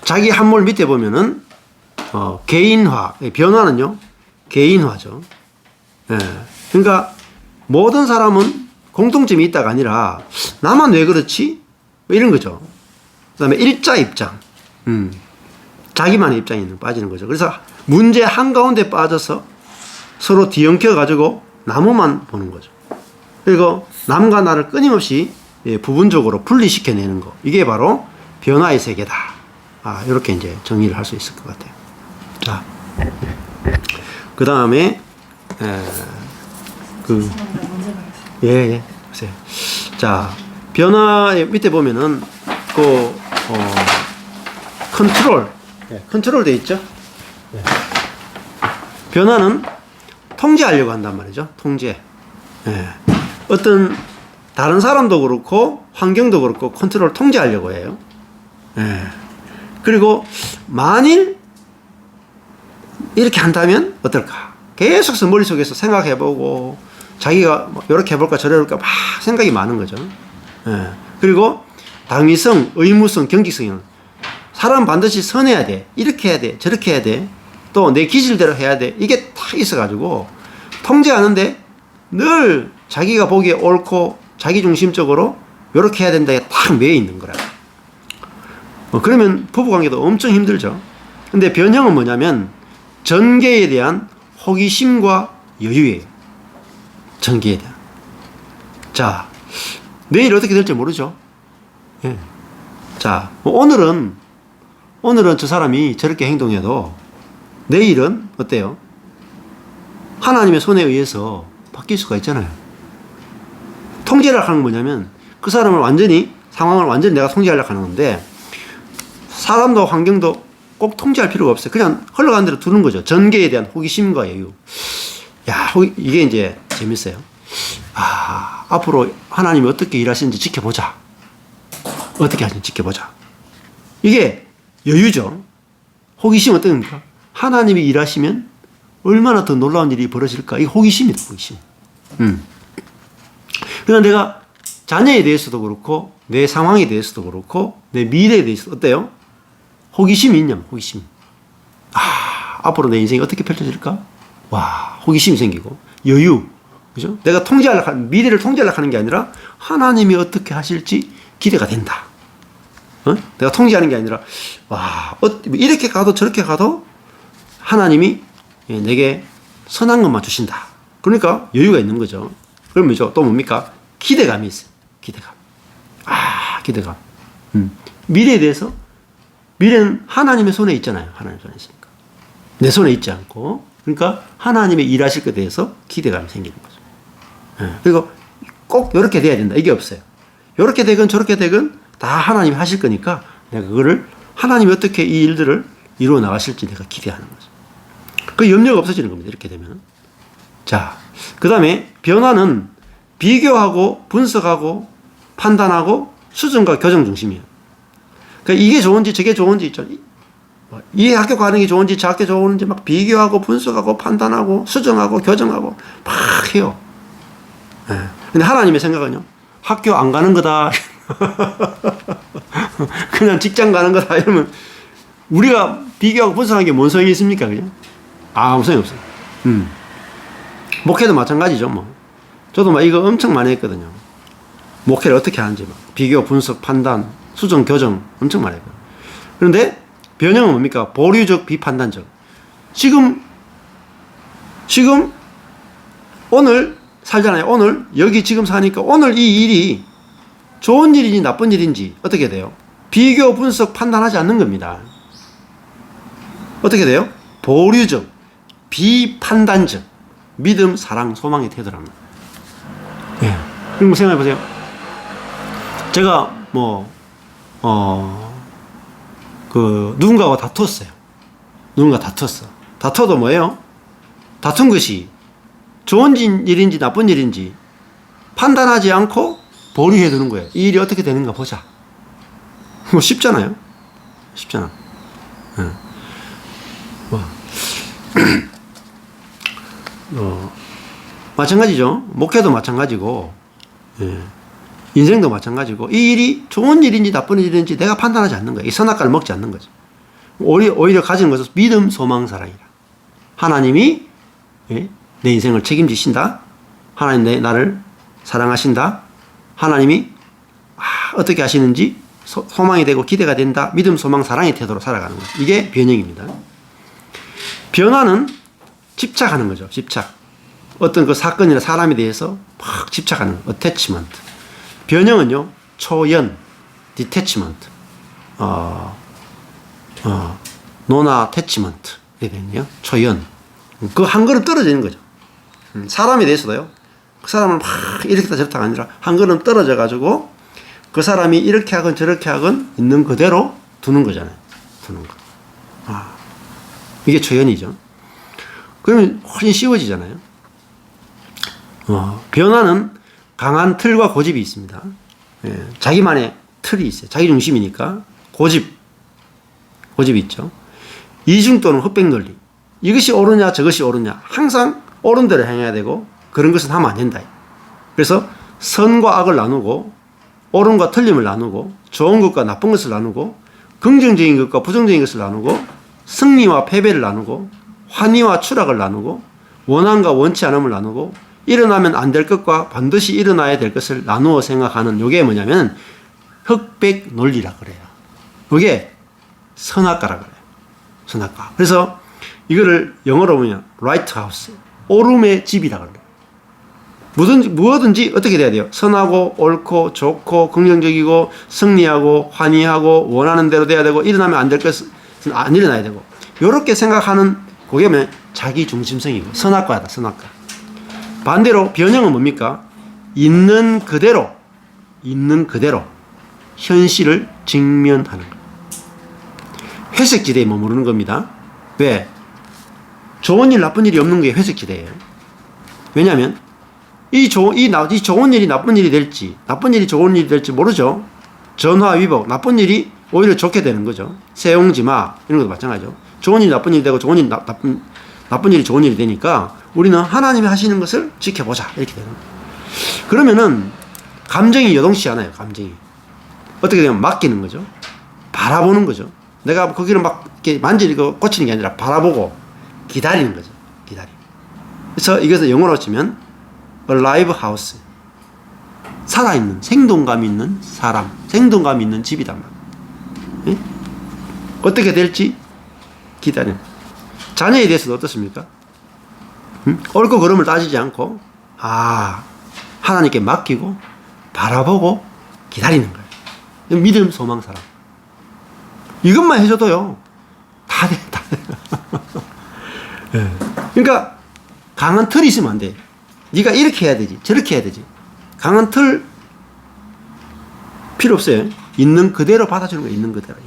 Speaker 1: 자기 함몰 밑에 보면은, 개인화. 변화는요, 개인화죠. 예. 그러니까, 모든 사람은 공통점이 있다가 아니라, 나만 왜 그렇지? 이런 거죠. 그 다음에 일자 입장. 자기만의 입장에 빠지는 거죠. 그래서 문제 한가운데 빠져서 서로 뒤엉켜가지고 나무만 보는 거죠. 그리고 남과 나를 끊임없이 부분적으로 분리시켜내는 거. 이게 바로 변화의 세계다. 이렇게 이제 정의를 할 수 있을 것 같아요. 자, 그 다음에, 보세요. 자, 변화의 밑에 보면은, 컨트롤 돼 있죠? 변화는 통제하려고 한단 말이죠. 통제. 어떤 다른 사람도 그렇고 환경도 그렇고 컨트롤 통제하려고 해요. 그리고 만일 이렇게 한다면 어떨까? 계속해서 머릿속에서 생각해보고 자기가 이렇게 해볼까 저렇게 해볼까 막 생각이 많은 거죠. 그리고 당위성, 의무성, 경직성은 사람 반드시 선해야 돼. 이렇게 해야 돼. 저렇게 해야 돼. 또 내 기질대로 해야 돼. 이게 딱 있어가지고 통제하는데 늘 자기가 보기에 옳고 자기중심적으로 이렇게 해야 된다에 딱 매여 있는 거라. 그러면 부부관계도 엄청 힘들죠. 근데 변형은 뭐냐면 전개에 대한 호기심과 여유예요. 전개에 대한. 자, 내일 어떻게 될지 모르죠. 자, 오늘은 저 사람이 저렇게 행동해도 내일은 어때요? 하나님의 손에 의해서 바뀔 수가 있잖아요. 통제를 하는 건 뭐냐면 그 사람을 상황을 완전히 내가 통제하려고 하는 건데 사람도 환경도 꼭 통제할 필요가 없어요. 그냥 흘러가는 대로 두는 거죠. 전개에 대한 호기심과 여유. 이게 이제 재밌어요. 앞으로 하나님이 어떻게 일하시는지 지켜보자. 어떻게 하시는지 지켜보자. 이게 여유죠. 호기심 어떤 겁니까? 하나님이 일하시면 얼마나 더 놀라운 일이 벌어질까? 이게 호기심이다, 호기심. 그러나 내가 자녀에 대해서도 그렇고, 내 상황에 대해서도 그렇고, 내 미래에 대해서도 어때요? 호기심이 있냐면, 호기심. 앞으로 내 인생이 어떻게 펼쳐질까? 호기심이 생기고, 여유. 그죠? 내가 미래를 통제하려고 하는 게 아니라, 하나님이 어떻게 하실지 기대가 된다. 내가 통제하는 게 아니라, 이렇게 가도 저렇게 가도 하나님이 내게 선한 것만 주신다. 그러니까 여유가 있는 거죠. 그럼 뭐죠? 또 뭡니까? 기대감이 있어요. 기대감. 기대감. 미래에 대해서, 미래는 하나님의 손에 있잖아요. 하나님의 손에 있으니까. 내 손에 있지 않고. 그러니까 하나님의 일하실 것에 대해서 기대감이 생기는 거죠. 그리고 꼭 이렇게 돼야 된다. 이게 없어요. 이렇게 되건 저렇게 되건 다 하나님이 하실 거니까 내가 그거를 하나님이 어떻게 이 일들을 이루어 나가실지 내가 기대하는 거죠. 그 염려가 없어지는 겁니다. 이렇게 되면. 자, 그 다음에 변화는 비교하고 분석하고 판단하고 수정과 교정 중심이에요. 그러니까 이게 좋은지 저게 좋은지 있죠. 이 학교 가는 게 좋은지 저 학교 좋은지 막 비교하고 분석하고 판단하고 수정하고 교정하고 막 해요. 예. 근데 하나님의 생각은요, 학교 안 가는 거다. 그냥 직장 가는 거다. 이러면 우리가 비교하고 분석하는 게 뭔 소용이 있습니까? 그냥? 아무 소용이 없어요. 목회도 마찬가지죠, 뭐. 저도 막 이거 엄청 많이 했거든요. 목회를 어떻게 하는지 막. 비교, 분석, 판단, 수정, 교정 엄청 많이 했거든요. 그런데 변형은 뭡니까? 보류적, 비판단적. 지금 오늘 살잖아요. 오늘 여기 지금 사니까 오늘 이 일이 좋은 일인지 나쁜 일인지 어떻게 돼요? 비교, 분석, 판단하지 않는 겁니다. 어떻게 돼요? 보류적, 비판단적, 믿음, 사랑, 소망의 태도랍니다. 예. 그럼 생각해 보세요. 제가 누군가와 다퉜어요. 누군가 다퉜어. 다퉈도 뭐예요? 다툰 것이 좋은 일인지 나쁜 일인지 판단하지 않고 보류해 두는 거예요. 이 일이 어떻게 되는가 보자. 뭐 쉽잖아요. 쉽잖아. 마찬가지죠. 목회도 마찬가지고, 예. 인생도 마찬가지고, 이 일이 좋은 일인지 나쁜 일인지 내가 판단하지 않는 거예요. 이 선악과를 먹지 않는 거죠. 오히려 가지는 것은 믿음, 소망, 사랑이라. 하나님이, 예? 내 인생을 책임지신다. 하나님 나를 사랑하신다. 하나님이 어떻게 하시는지 소망이 되고 기대가 된다. 믿음, 소망, 사랑의 태도로 살아가는 거죠. 이게 변형입니다. 변화는 집착하는 거죠. 집착. 어떤 그 사건이나 사람에 대해서 막 집착하는 거. attachment. 변형은요, 초연, detachment. non-attachment. 이렇게 되거든요. 초연. 그 한 걸음 떨어지는 거죠. 사람에 대해서도요, 그 사람을 막 이렇게 저렇다가 아니라 한 걸음 떨어져 가지고 그 사람이 이렇게 하건 저렇게 하건 있는 그대로 두는 거잖아요. 두는 거. 이게 초연이죠. 그러면 훨씬 쉬워지잖아요. 변화는 강한 틀과 고집이 있습니다. 예, 자기만의 틀이 있어요. 자기 중심이니까 고집이 있죠. 이중 또는 흑백 논리. 이것이 옳으냐 저것이 옳으냐. 항상 옳은 대로 행해야 되고 그런 것은 하면 안 된다. 그래서 선과 악을 나누고 옳음과 틀림을 나누고 좋은 것과 나쁜 것을 나누고 긍정적인 것과 부정적인 것을 나누고 승리와 패배를 나누고 환희와 추락을 나누고 원함과 원치 않음을 나누고 일어나면 안 될 것과 반드시 일어나야 될 것을 나누어 생각하는 이게 뭐냐면 흑백 논리라고 그래요. 이게 선악과라고 그래요. 선악과. 그래서 이거를 영어로 보면 right house, 옳음의 집이라고 그래요. 무엇든지 어떻게 돼야 돼요? 선하고 옳고 좋고 긍정적이고 승리하고 환희하고 원하는 대로 돼야 되고 일어나면 안 될 것은 안 일어나야 되고 이렇게 생각하는 그게 뭐냐면 자기 중심성이고 선악과다. 선악과. 반대로 변형은 뭡니까? 있는 그대로 현실을 직면하는 것. 회색지대에 머무르는 겁니다. 왜? 좋은 일 나쁜 일이 없는 게 회색지대예요. 왜냐하면 이 좋은 일이 나쁜 일이 될지 나쁜 일이 좋은 일이 될지 모르죠. 전화위복. 나쁜 일이 오히려 좋게 되는 거죠. 세옹지마 이런 것도 마찬가지죠. 좋은 일이 나쁜 일이 되고 좋은 일이 나쁜 일이 좋은 일이 되니까 우리는 하나님이 하시는 것을 지켜보자 이렇게 되는 거예요. 그러면은 감정이 요동치 않아요. 감정이 어떻게 되면 맡기는 거죠. 바라보는 거죠. 내가 거기를 막 이렇게 만지고 꽂히는 게 아니라 바라보고 기다리는 거죠. 그래서 이것을 영어로 치면 alive house, 살아있는 생동감 있는 사람, 생동감 있는 집이단 말이에요. 어떻게 될지 기다리는. 자녀에 대해서도 어떻습니까? 옳고 그름을 따지지 않고 하나님께 맡기고 바라보고 기다리는 거예요. 믿음, 소망, 사랑. 이것만 해줘도요 다 돼. 네. 그러니까 강한 틀이 있으면 안 돼. 네가 이렇게 해야 되지 저렇게 해야 되지. 강한 틀 필요 없어요. 있는 그대로 받아주는 거예요. 있는 그대로.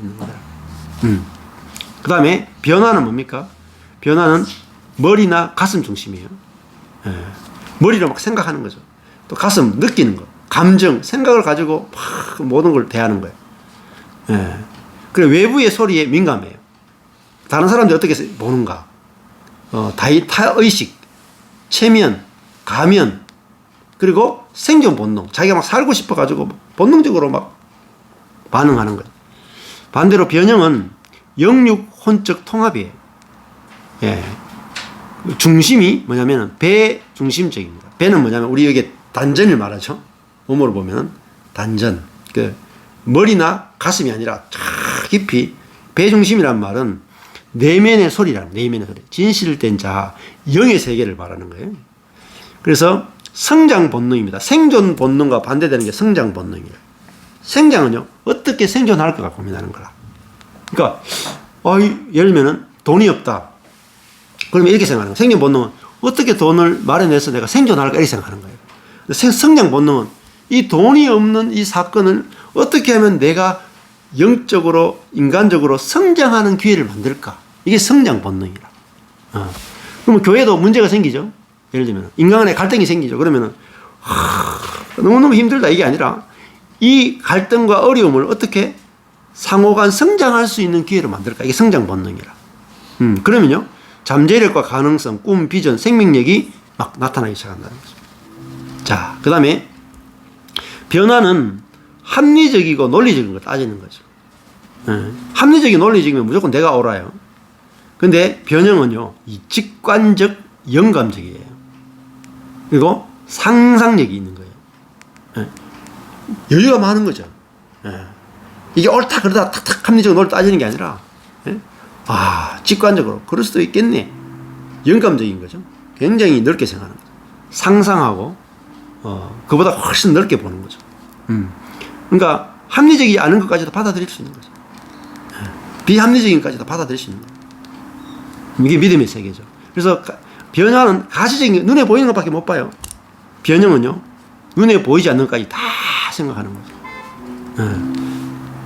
Speaker 1: 그 다음에 변화는 뭡니까? 변화는 머리나 가슴 중심이에요. 예. 머리로 막 생각하는 거죠. 또 가슴 느끼는 거. 감정, 생각을 가지고 막 모든 걸 대하는 거예요. 예. 그리고 외부의 소리에 민감해요. 다른 사람들이 어떻게 보는가. 타의식, 체면, 가면, 그리고 생존 본능. 자기가 막 살고 싶어가지고 본능적으로 막 반응하는 거예요. 반대로 변형은 영육 혼적 통합이에요. 예. 중심이 뭐냐면 배 중심적입니다. 배는 뭐냐면 우리 여기 단전을 말하죠. 몸으로 보면 단전. 그 머리나 가슴이 아니라 깊이 배 중심이란 말은 내면의 소리라는 내면의 소리. 진실된 자, 영의 세계를 말하는 거예요. 그래서 성장 본능입니다. 생존 본능과 반대되는 게 성장 본능이에요. 생장은요, 어떻게 생존할까 고민하는 거라. 그러니까, 예를 들면은 돈이 없다. 그러면 이렇게 생각하는 거예요. 생존 본능은 어떻게 돈을 마련해서 내가 생존할까 이렇게 생각하는 거예요. 성장 본능은 이 돈이 없는 이 사건을 어떻게 하면 내가 영적으로, 인간적으로 성장하는 기회를 만들까? 이게 성장 본능이라. 그러면 교회도 문제가 생기죠. 예를 들면 인간 간에 갈등이 생기죠. 그러면은 너무너무 힘들다 이게 아니라 이 갈등과 어려움을 어떻게 상호간 성장할 수 있는 기회를 만들까? 이게 성장 본능이라. 그러면요, 잠재력과 가능성, 꿈, 비전, 생명력이 막 나타나기 시작한다는 거죠. 자, 그 다음에 변화는 합리적이고 논리적인 걸 따지는 거죠. 합리적인 논리적이면 무조건 내가 옳아요. 근데 변형은요, 이 직관적 영감적이에요. 그리고 상상력이 있는 거예요. 여유가 많은 거죠. 이게 옳다 그러다 탁탁 합리적으로 논리 따지는 게 아니라 직관적으로 그럴 수도 있겠네. 영감적인 거죠. 굉장히 넓게 생각하는 거죠. 상상하고 그보다 훨씬 넓게 보는 거죠. 그러니까 합리적이지 않은 것까지도 받아들일 수 있는 거죠. 비합리적인 것까지도 받아들일 수 있는 거죠. 이게 믿음의 세계죠. 그래서 변화는 가시적인 눈에 보이는 것밖에 못 봐요. 변형은요, 눈에 보이지 않는 것까지 다 생각하는 거죠.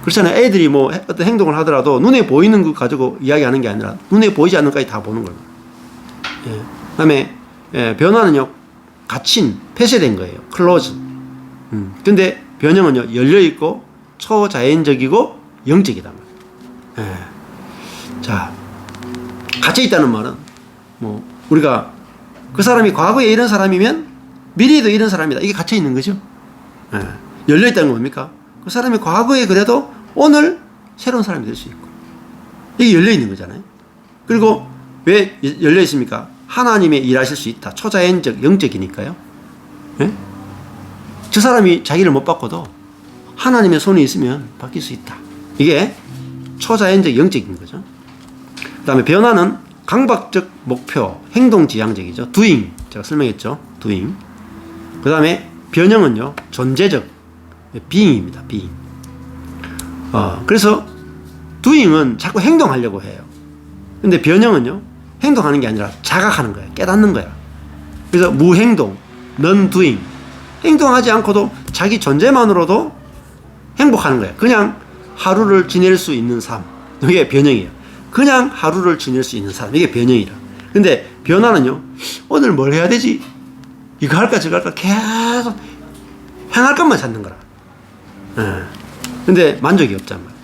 Speaker 1: 그렇잖아요. 애들이 뭐 어떤 행동을 하더라도 눈에 보이는 것 가지고 이야기하는 게 아니라 눈에 보이지 않는 것까지 다 보는 거예요. 그 다음에 변화는요, 갇힌, 폐쇄된 거예요. 클로즈. 근데 변형은요, 열려있고 초자연적이고 영적이다. 자, 갇혀있다는 말은 뭐 우리가 그 사람이 과거에 이런 사람이면 미래에도 이런 사람이다. 이게 갇혀있는 거죠. 열려있다는 건 뭡니까? 그 사람이 과거에 그래도 오늘 새로운 사람이 될 수 있고, 이게 열려있는 거잖아요. 그리고 왜 열려있습니까? 하나님의 일하실 수 있다. 초자연적, 영적이니까요. 저 사람이 자기를 못 바꿔도 하나님의 손이 있으면 바뀔 수 있다. 이게 초자연적, 영적인 거죠. 그 다음에 변화는 강박적 목표, 행동지향적이죠. doing. 제가 설명했죠. doing. 그 다음에 변형은요, 존재적, being입니다. being. 그래서 doing은 자꾸 행동하려고 해요. 근데 변형은요, 행동하는 게 아니라 자각하는 거예요. 깨닫는 거야. 그래서 무행동, non-doing. 행동하지 않고도 자기 존재만으로도 행복하는 거예요. 그냥 하루를 지낼 수 있는 삶. 이게 변형이에요. 그냥 하루를 지낼 수 있는 사람. 이게 변형이라. 근데 변화는요, 오늘 뭘 해야 되지? 이거 할까 저거 할까 계속 행할 것만 찾는 거라. 근데 만족이 없단 말이야.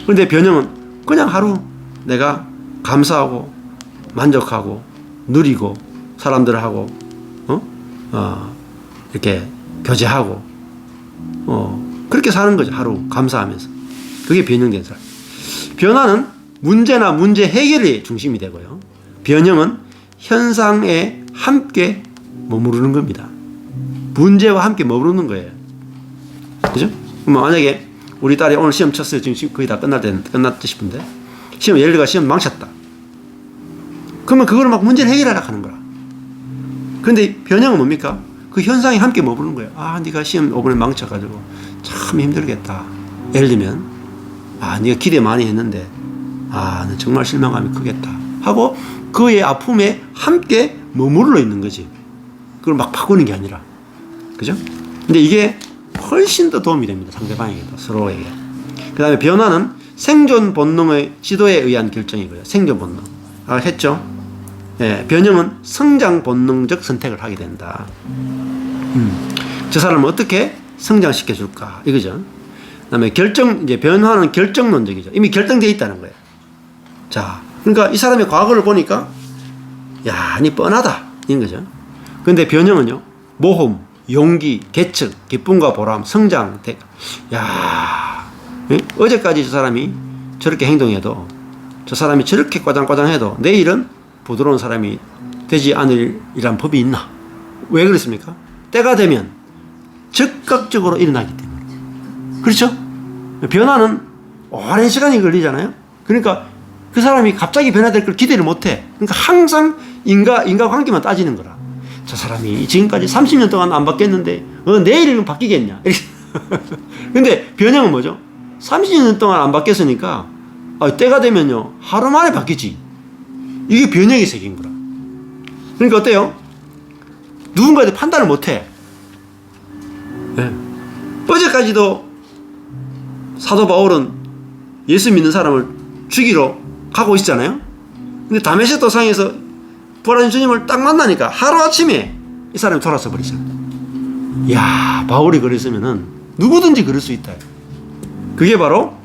Speaker 1: 근데 변형은 그냥 하루 내가 감사하고 만족하고 누리고 사람들하고 이렇게 교제하고 그렇게 사는 거죠. 하루 감사하면서. 그게 변형된 사람. 변화는 문제나 문제 해결이 중심이 되고요. 변형은 현상에 함께 머무르는 겁니다. 문제와 함께 머무르는 거예요. 그죠? 그럼 만약에 우리 딸이 오늘 시험 쳤어요. 지금 거의 다 끝났다 싶은데 시험 예를 들어 시험 망쳤다. 그러면 그걸 막 문제를 해결하려고 하는 거야. 근데 변형은 뭡니까? 그 현상이 함께 머무르는 거예요. 네가 시험 5번에 망쳐가지고 참 힘들겠다. 예를 들면 네가 기대 많이 했는데 너 정말 실망감이 크겠다 하고 그의 아픔에 함께 머물러 있는 거지. 그걸 막 바꾸는 게 아니라. 그죠? 근데 이게 훨씬 더 도움이 됩니다. 상대방에게도, 서로에게. 그 다음에 변화는 생존 본능의 지도에 의한 결정이고요. 생존 본능. 했죠? 변형은 성장 본능적 선택을 하게 된다. 저 사람을 어떻게 성장시켜 줄까? 이거죠. 그 다음에 이제 변화는 결정론적이죠. 이미 결정되어 있다는 거예요. 자, 그러니까 이 사람의 과거를 보니까, 니 뻔하다. 이런 거죠. 근데 변형은요, 모험, 용기, 개척, 기쁨과 보람, 성장. 야, 어제까지 저 사람이 저렇게 행동해도, 저 사람이 저렇게 과장과장해도 내일은 부드러운 사람이 되지 않으리란 법이 있나? 왜 그렇습니까? 때가 되면 즉각적으로 일어나기 때문에. 그렇죠? 변화는 오랜 시간이 걸리잖아요. 그러니까 그 사람이 갑자기 변화될 걸 기대를 못해. 그러니까 항상 인과관계만 따지는 거라. 저 사람이 지금까지 30년 동안 안 바뀌었는데 내일은 바뀌겠냐. 근데 변형은 뭐죠? 30년 동안 안 바뀌었으니까 때가 되면요 하루 만에 바뀌지. 이게 변형의 세계인 거라. 그러니까 어때요? 누군가에 판단을 못해. 네. 어제까지도 사도 바울은 예수 믿는 사람을 죽이러 가고 있잖아요. 근데 다메섹 도상에서 부활하신 주님을 딱 만나니까 하루아침에 이 사람이 돌아서 버리잖아요. 이야, 바울이 그랬으면은 누구든지 그럴 수 있다. 그게 바로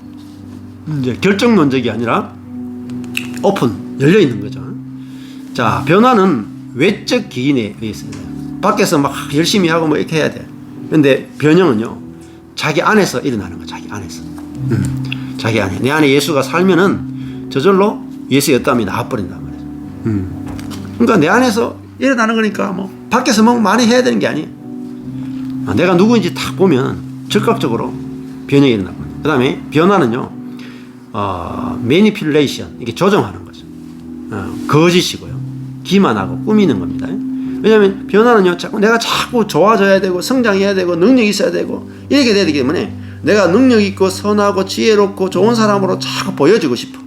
Speaker 1: 이제 결정론적이 아니라 오픈, 열려 있는 거죠. 자, 변화는 외적 기인에 의해서요. 밖에서 막 열심히 하고 뭐 이렇게 해야 돼. 근데 변형은요, 자기 안에서 일어나는 거, 자기 안에서. 자기 안에. 내 안에 예수가 살면은 저절로 예수의 어떠함이 나와버린단 말이에요. 그러니까 내 안에서 일어나는 거니까 뭐 밖에서 뭐 많이 해야 되는 게 아니에요. 내가 누구인지 딱 보면 즉각적으로 변형이 일어나고. 그 다음에 변화는요, 매니퓰레이션, 이게 조정하는 거죠. 거짓이고요. 기만하고 꾸미는 겁니다. 왜냐하면 변화는요, 내가 자꾸 좋아져야 되고 성장해야 되고 능력이 있어야 되고 이렇게 되기 때문에 내가 능력 있고 선하고 지혜롭고 좋은 사람으로 자꾸 보여지고 싶어.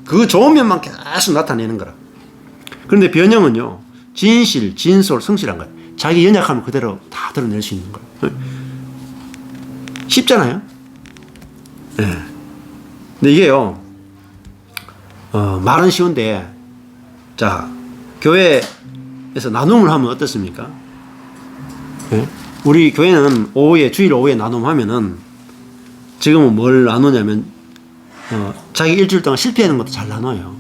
Speaker 1: 그 좋은 면만 계속 나타내는 거라. 그런데 변형은요, 진실, 진솔, 성실한 거예요. 자기 연약함을 그대로 다 드러낼 수 있는 거예요. 쉽잖아요. 네. 근데 이게요, 말은 쉬운데, 자, 교회에서 나눔을 하면 어떻습니까? 네? 우리 교회는 주일 오후에 나눔하면은, 지금은 뭘 나누냐면, 자기 일주일 동안 실패하는 것도 잘 나눠요.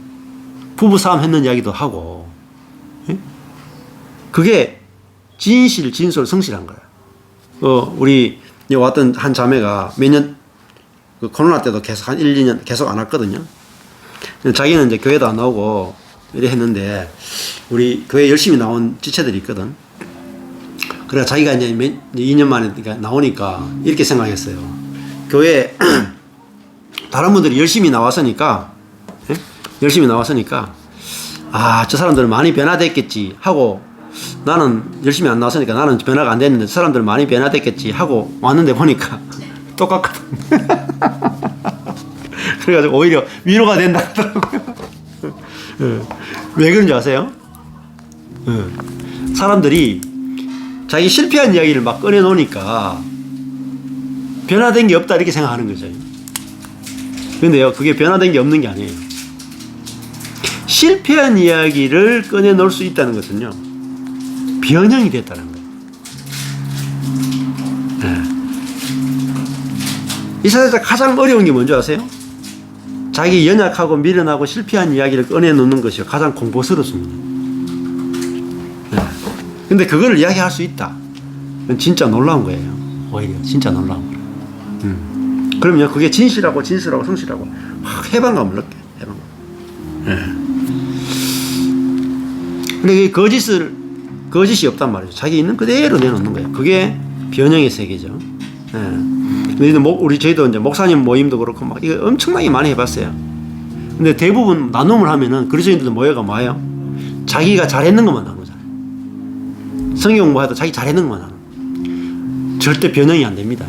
Speaker 1: 부부싸움 했는 이야기도 하고. 예? 그게 진실, 진솔, 성실한 거예요. 우리 왔던 한 자매가 몇 년, 코로나 때도 계속 한 1, 2년 계속 안 왔거든요. 자기는 이제 교회도 안 나오고 이래 했는데, 우리 교회 열심히 나온 지체들이 있거든. 그래서 자기가 이제 2년 만에 나오니까 이렇게 생각했어요. 교회 다른 분들이 열심히 나왔으니까, 예? 열심히 나왔으니까, 저 사람들은 많이 변화됐겠지 하고, 나는 열심히 안 나왔으니까 나는 변화가 안 됐는데, 저 사람들은 많이 변화됐겠지 하고 왔는데 보니까 똑같거든. 그래가지고 오히려 위로가 된다 하더라고요. 왜 그런지 아세요? 사람들이 자기 실패한 이야기를 막 꺼내놓으니까 변화된 게 없다 이렇게 생각하는 거죠. 근데요, 그게 변화된 게 없는 게 아니에요. 실패한 이야기를 꺼내놓을 수 있다는 것은요, 변형이 됐다는 거예요. 네. 이 세상에서 가장 어려운 게 뭔지 아세요? 자기 연약하고 미련하고 실패한 이야기를 꺼내놓는 것이 가장 공포스럽습니다. 네. 근데 그걸 이야기할 수 있다. 그건 진짜 놀라운 거예요. 오히려 진짜 놀라운 거예요. 그럼요, 그게 진실하고 진실하고 성실하고 확 해방감을 느껴요. 해방감. 네. 근데 이 거짓이 없단 말이죠. 자기 있는 그대로 내놓는 거예요. 그게 변형의 세계죠. 네. 저희도 이제 목사님 모임도 그렇고 막 이거 엄청나게 많이 해봤어요. 근데 대부분 나눔을 하면은 그리스도인들도 모여가 뭐예요? 자기가 잘했는 것만 나누잖아요. 성경 공부해도 자기 잘했는 것만 나누. 절대 변형이 안 됩니다.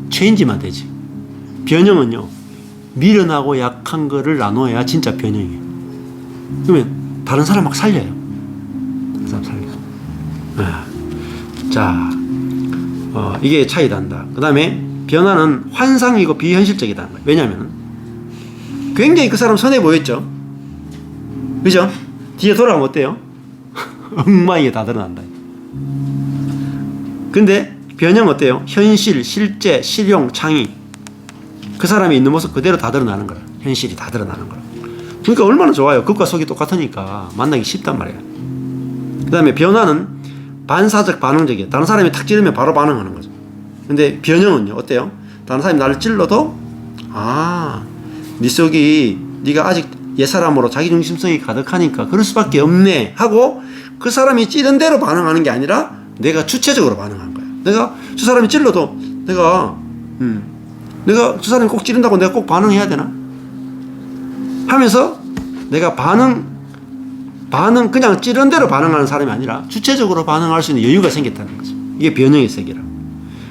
Speaker 1: 체인지만 되지. 변형은요, 미련하고 약한 거를 나눠야 진짜 변형이에요. 그러면 다른 사람 막 살려요. 다른 사람 살려요. 자, 이게 차이 난다. 그 다음에 변화는 환상이고 비현실적이다는 거예요. 왜냐하면 굉장히 그 사람 선해 보였죠. 그죠? 뒤에 돌아가면 어때요? 엉망이게 다 드러난다. 근데 변형 어때요? 현실, 실제, 실용, 창의. 그 사람이 있는 모습 그대로 다 드러나는 거라. 현실이 다 드러나는 거라. 그러니까 얼마나 좋아요. 겉과 속이 똑같으니까 만나기 쉽단 말이에요. 그 다음에 변화는 반사적 반응적이에요. 다른 사람이 탁 찌르면 바로 반응하는 거죠. 근데 변형은요, 어때요? 다른 사람이 나를 찔러도, 네 속이, 네가 아직 옛사람으로 자기중심성이 가득하니까 그럴 수밖에 없네 하고 그 사람이 찌른 대로 반응하는 게 아니라 내가 주체적으로 반응한 거예요. 내가 저 사람이 찔러도 내가 저 사람이 꼭 찌른다고 내가 꼭 반응해야 되나? 하면서 내가 반응 그냥 찌른 대로 반응하는 사람이 아니라 주체적으로 반응할 수 있는 여유가 생겼다는 거죠. 이게 변형의 세계라.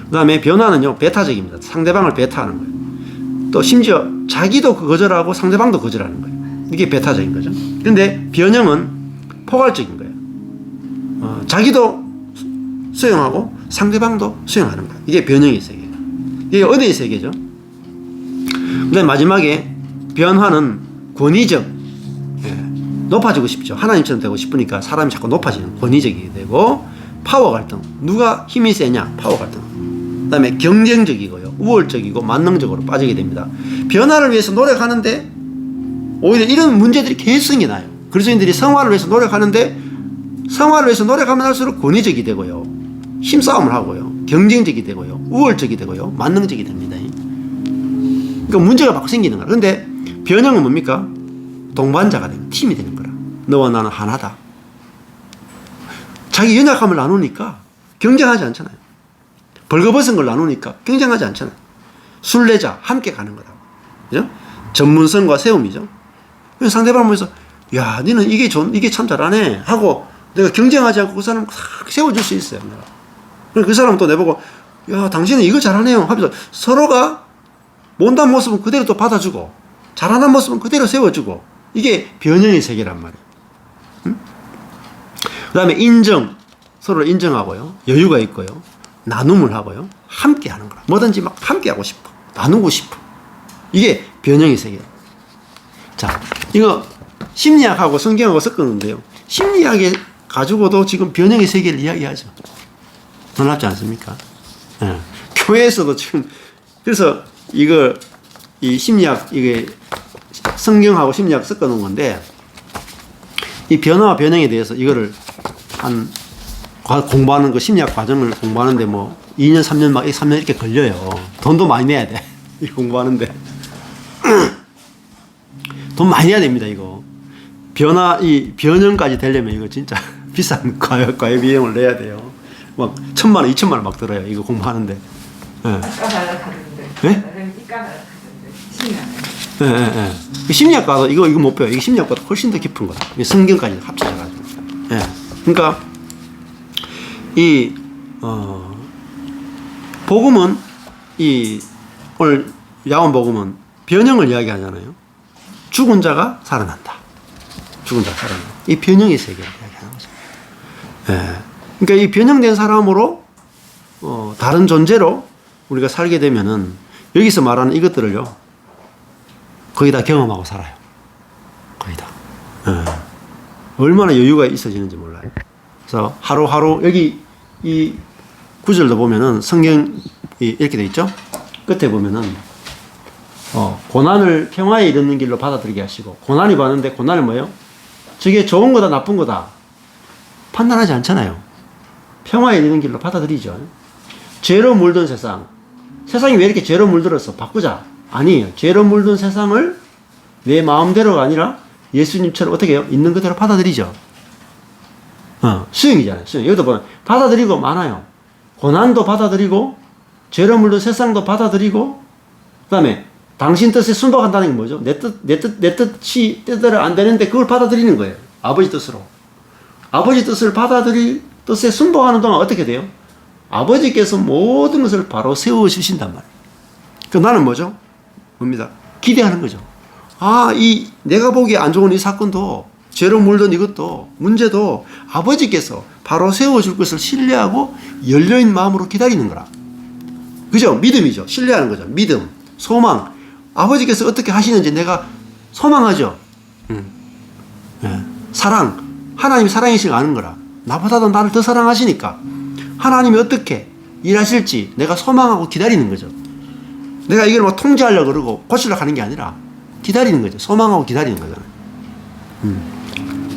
Speaker 1: 그 다음에 변화는요, 배타적입니다. 상대방을 배타하는 거예요. 또 심지어 자기도 거절하고 상대방도 거절하는 거예요. 이게 배타적인 거죠. 근데 변형은 포괄적인 거예요. 자기도 수용하고 상대방도 수용하는 거예요. 이게 변형의 세계예요. 이게 은혜의 세계죠. 그 다음에 마지막에 변화는 권위적, 높아지고 싶죠. 하나님처럼 되고 싶으니까 사람이 자꾸 높아지는 권위적이 되고, 파워 갈등, 누가 힘이 세냐, 파워 갈등. 그 다음에 경쟁적이고요, 우월적이고 만능적으로 빠지게 됩니다. 변화를 위해서 노력하는데 오히려 이런 문제들이 계속 생겨나요. 그리스도인들이 성화를 위해서 노력하는데 성화를 위해서 노력하면 할수록 권위적이 되고요, 힘싸움을 하고요, 경쟁적이 되고요, 우월적이 되고요, 만능적이 됩니다. 그러니까 문제가 막 생기는 거야. 그런데 변형은 뭡니까? 동반자가 되는, 팀이 되는 거라. 너와 나는 하나다. 자기 연약함을 나누니까 경쟁하지 않잖아요. 벌거벗은 걸 나누니까 경쟁하지 않잖아요. 순례자, 함께 가는 거라고. 그죠? 전문성과 세움이죠. 그래서 상대방 보면서, 야, 너는 이게 참 잘하네 하고 내가 경쟁하지 않고 그 사람을 싹 세워줄 수 있어요. 내가. 그래서 그 사람은 또 내보고, 야, 당신은 이거 잘하네요 하면서 서로가 못난 모습은 그대로 또 받아주고 잘하는 모습은 그대로 세워주고, 이게 변형의 세계란 말이에요. 응? 그 다음에 인정, 서로를 인정하고요, 여유가 있고요, 나눔을 하고요, 함께 하는 거라. 뭐든지 막 함께 하고 싶어, 나누고 싶어. 이게 변형의 세계예요. 자, 이거 심리학하고 성경하고 섞었는데요, 심리학에 가지고도 지금 변형의 세계를 이야기하죠. 놀랍지 않습니까? 네. 교회에서도 지금, 그래서 이 심리학, 이게 성경하고 심리학 섞어 놓은 건데, 이 변화와 변형에 대해서 이거를 공부하는 그 심리학 과정을 공부하는데 뭐 2년, 3년 막 3년 이렇게 걸려요. 돈도 많이 내야 돼. 이거 공부하는데. 돈 많이 내야 됩니다, 이거. 이 변형까지 되려면 이거 진짜 비싼 과외 비용을 내야 돼요. 막 1,000만 원, 2,000만 원 막 들어요. 이거 공부하는데. 네. 네? 심리학과도 이거 못 배워요. 이거 심리학과도 훨씬 더 깊은 거다. 성경까지 합쳐져가지고. 예. 그러니까 복음은 오늘 야원 복음은 변형을 이야기하잖아요. 죽은 자가 살아난다. 죽은 자가 살아난다. 이 변형의 세계를 이야기하는 거죠. 예. 그러니까 이 변형된 사람으로 다른 존재로 우리가 살게 되면은 여기서 말하는 이것들을요, 거의 다 경험하고 살아요. 거의 다. 얼마나 여유가 있어지는지 몰라요. 그래서 하루하루, 여기 이 구절도 보면은 성경이 이렇게 돼 있죠? 끝에 보면은, 고난을 평화에 이르는 길로 받아들이게 하시고, 고난이 많은데 고난이 뭐예요? 저게 좋은 거다, 나쁜 거다. 판단하지 않잖아요. 평화에 이르는 길로 받아들이죠. 죄로 물든 세상이 왜 이렇게 죄로 물들었어? 바꾸자. 아니에요. 죄로 물든 세상을 내 마음대로가 아니라 예수님처럼 어떻게 해요? 있는 그대로 받아들이죠. 수용이잖아요. 수용. 여기도 보면 받아들이고 많아요. 고난도 받아들이고, 죄로 물든 세상도 받아들이고, 그 다음에 당신 뜻에 순복한다는 게 뭐죠? 내 뜻이 뜻대로 안 되는데 그걸 받아들이는 거예요. 아버지 뜻으로. 아버지 뜻을 뜻에 순복하는 동안 어떻게 돼요? 아버지께서 모든 것을 바로 세워주신단 말이에요. 그 나는 뭐죠? 뭡니다. 기대하는 거죠. 내가 보기에 안 좋은 이 사건도, 죄로 물든 이것도, 문제도 아버지께서 바로 세워줄 것을 신뢰하고 열려있는 마음으로 기다리는 거라. 그죠? 믿음이죠. 신뢰하는 거죠. 믿음, 소망. 아버지께서 어떻게 하시는지 내가 소망하죠. 사랑. 하나님이 사랑이시고 아는 거라. 나보다도 나를 더 사랑하시니까 하나님이 어떻게 일하실지 내가 소망하고 기다리는 거죠. 내가 이걸 뭐 통제하려고 그러고 고치려고 하는 게 아니라 기다리는 거죠. 소망하고 기다리는 거잖아요.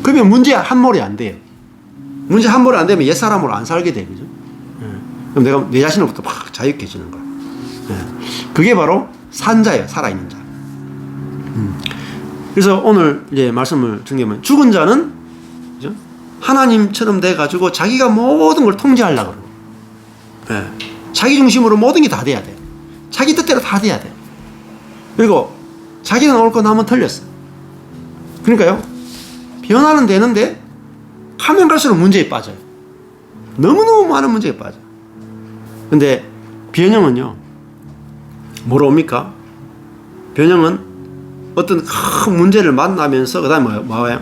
Speaker 1: 그러면 문제 함몰이 안 돼요. 문제 한 번 안 되면 옛사람으로 안 살게 돼. 그죠? 그럼 내가 내 자신으로부터 막 자유해지는 거야. 그게 바로 산자예요. 살아있는 자. 그래서 오늘 이제 말씀을 드리면 죽은 자는 그죠? 하나님처럼 돼가지고 자기가 모든 걸 통제하려고 그러고 자기 중심으로 모든 게 다 돼야 돼. 자기 뜻대로 다 돼야 돼. 그리고 자기는 옳고 남은 틀렸어. 그러니까요. 변화는 되는데 가면 갈수록 문제에 빠져요. 너무너무 많은 문제에 빠져. 근데 변형은요. 뭐로 옵니까? 변형은 어떤 큰 문제를 만나면서 그 다음에 뭐예요?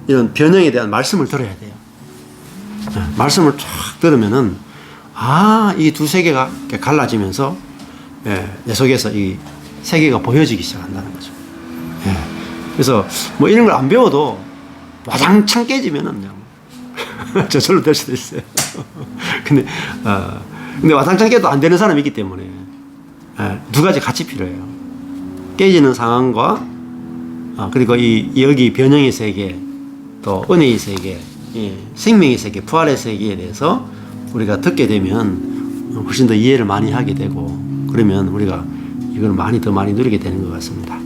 Speaker 1: 이런 변형에 대한 말씀을 들어야 돼요. 말씀을 쫙 들으면은 이 두 세계가 이렇게 갈라지면서 내 속에서 이 세계가 보여지기 시작한다는 거죠. 그래서 뭐 이런 걸 안 배워도 와장창 깨지면은 그냥 저절로 될 수도 있어요. 근데 와장창 깨도 안 되는 사람이 있기 때문에 두 가지 같이 필요해요. 깨지는 상황과 그리고 여기 변형의 세계, 또 은혜의 세계, 생명의 세계, 부활의 세계에 대해서 우리가 듣게 되면 훨씬 더 이해를 많이 하게 되고 그러면 우리가 이걸 더 많이 누리게 되는 것 같습니다.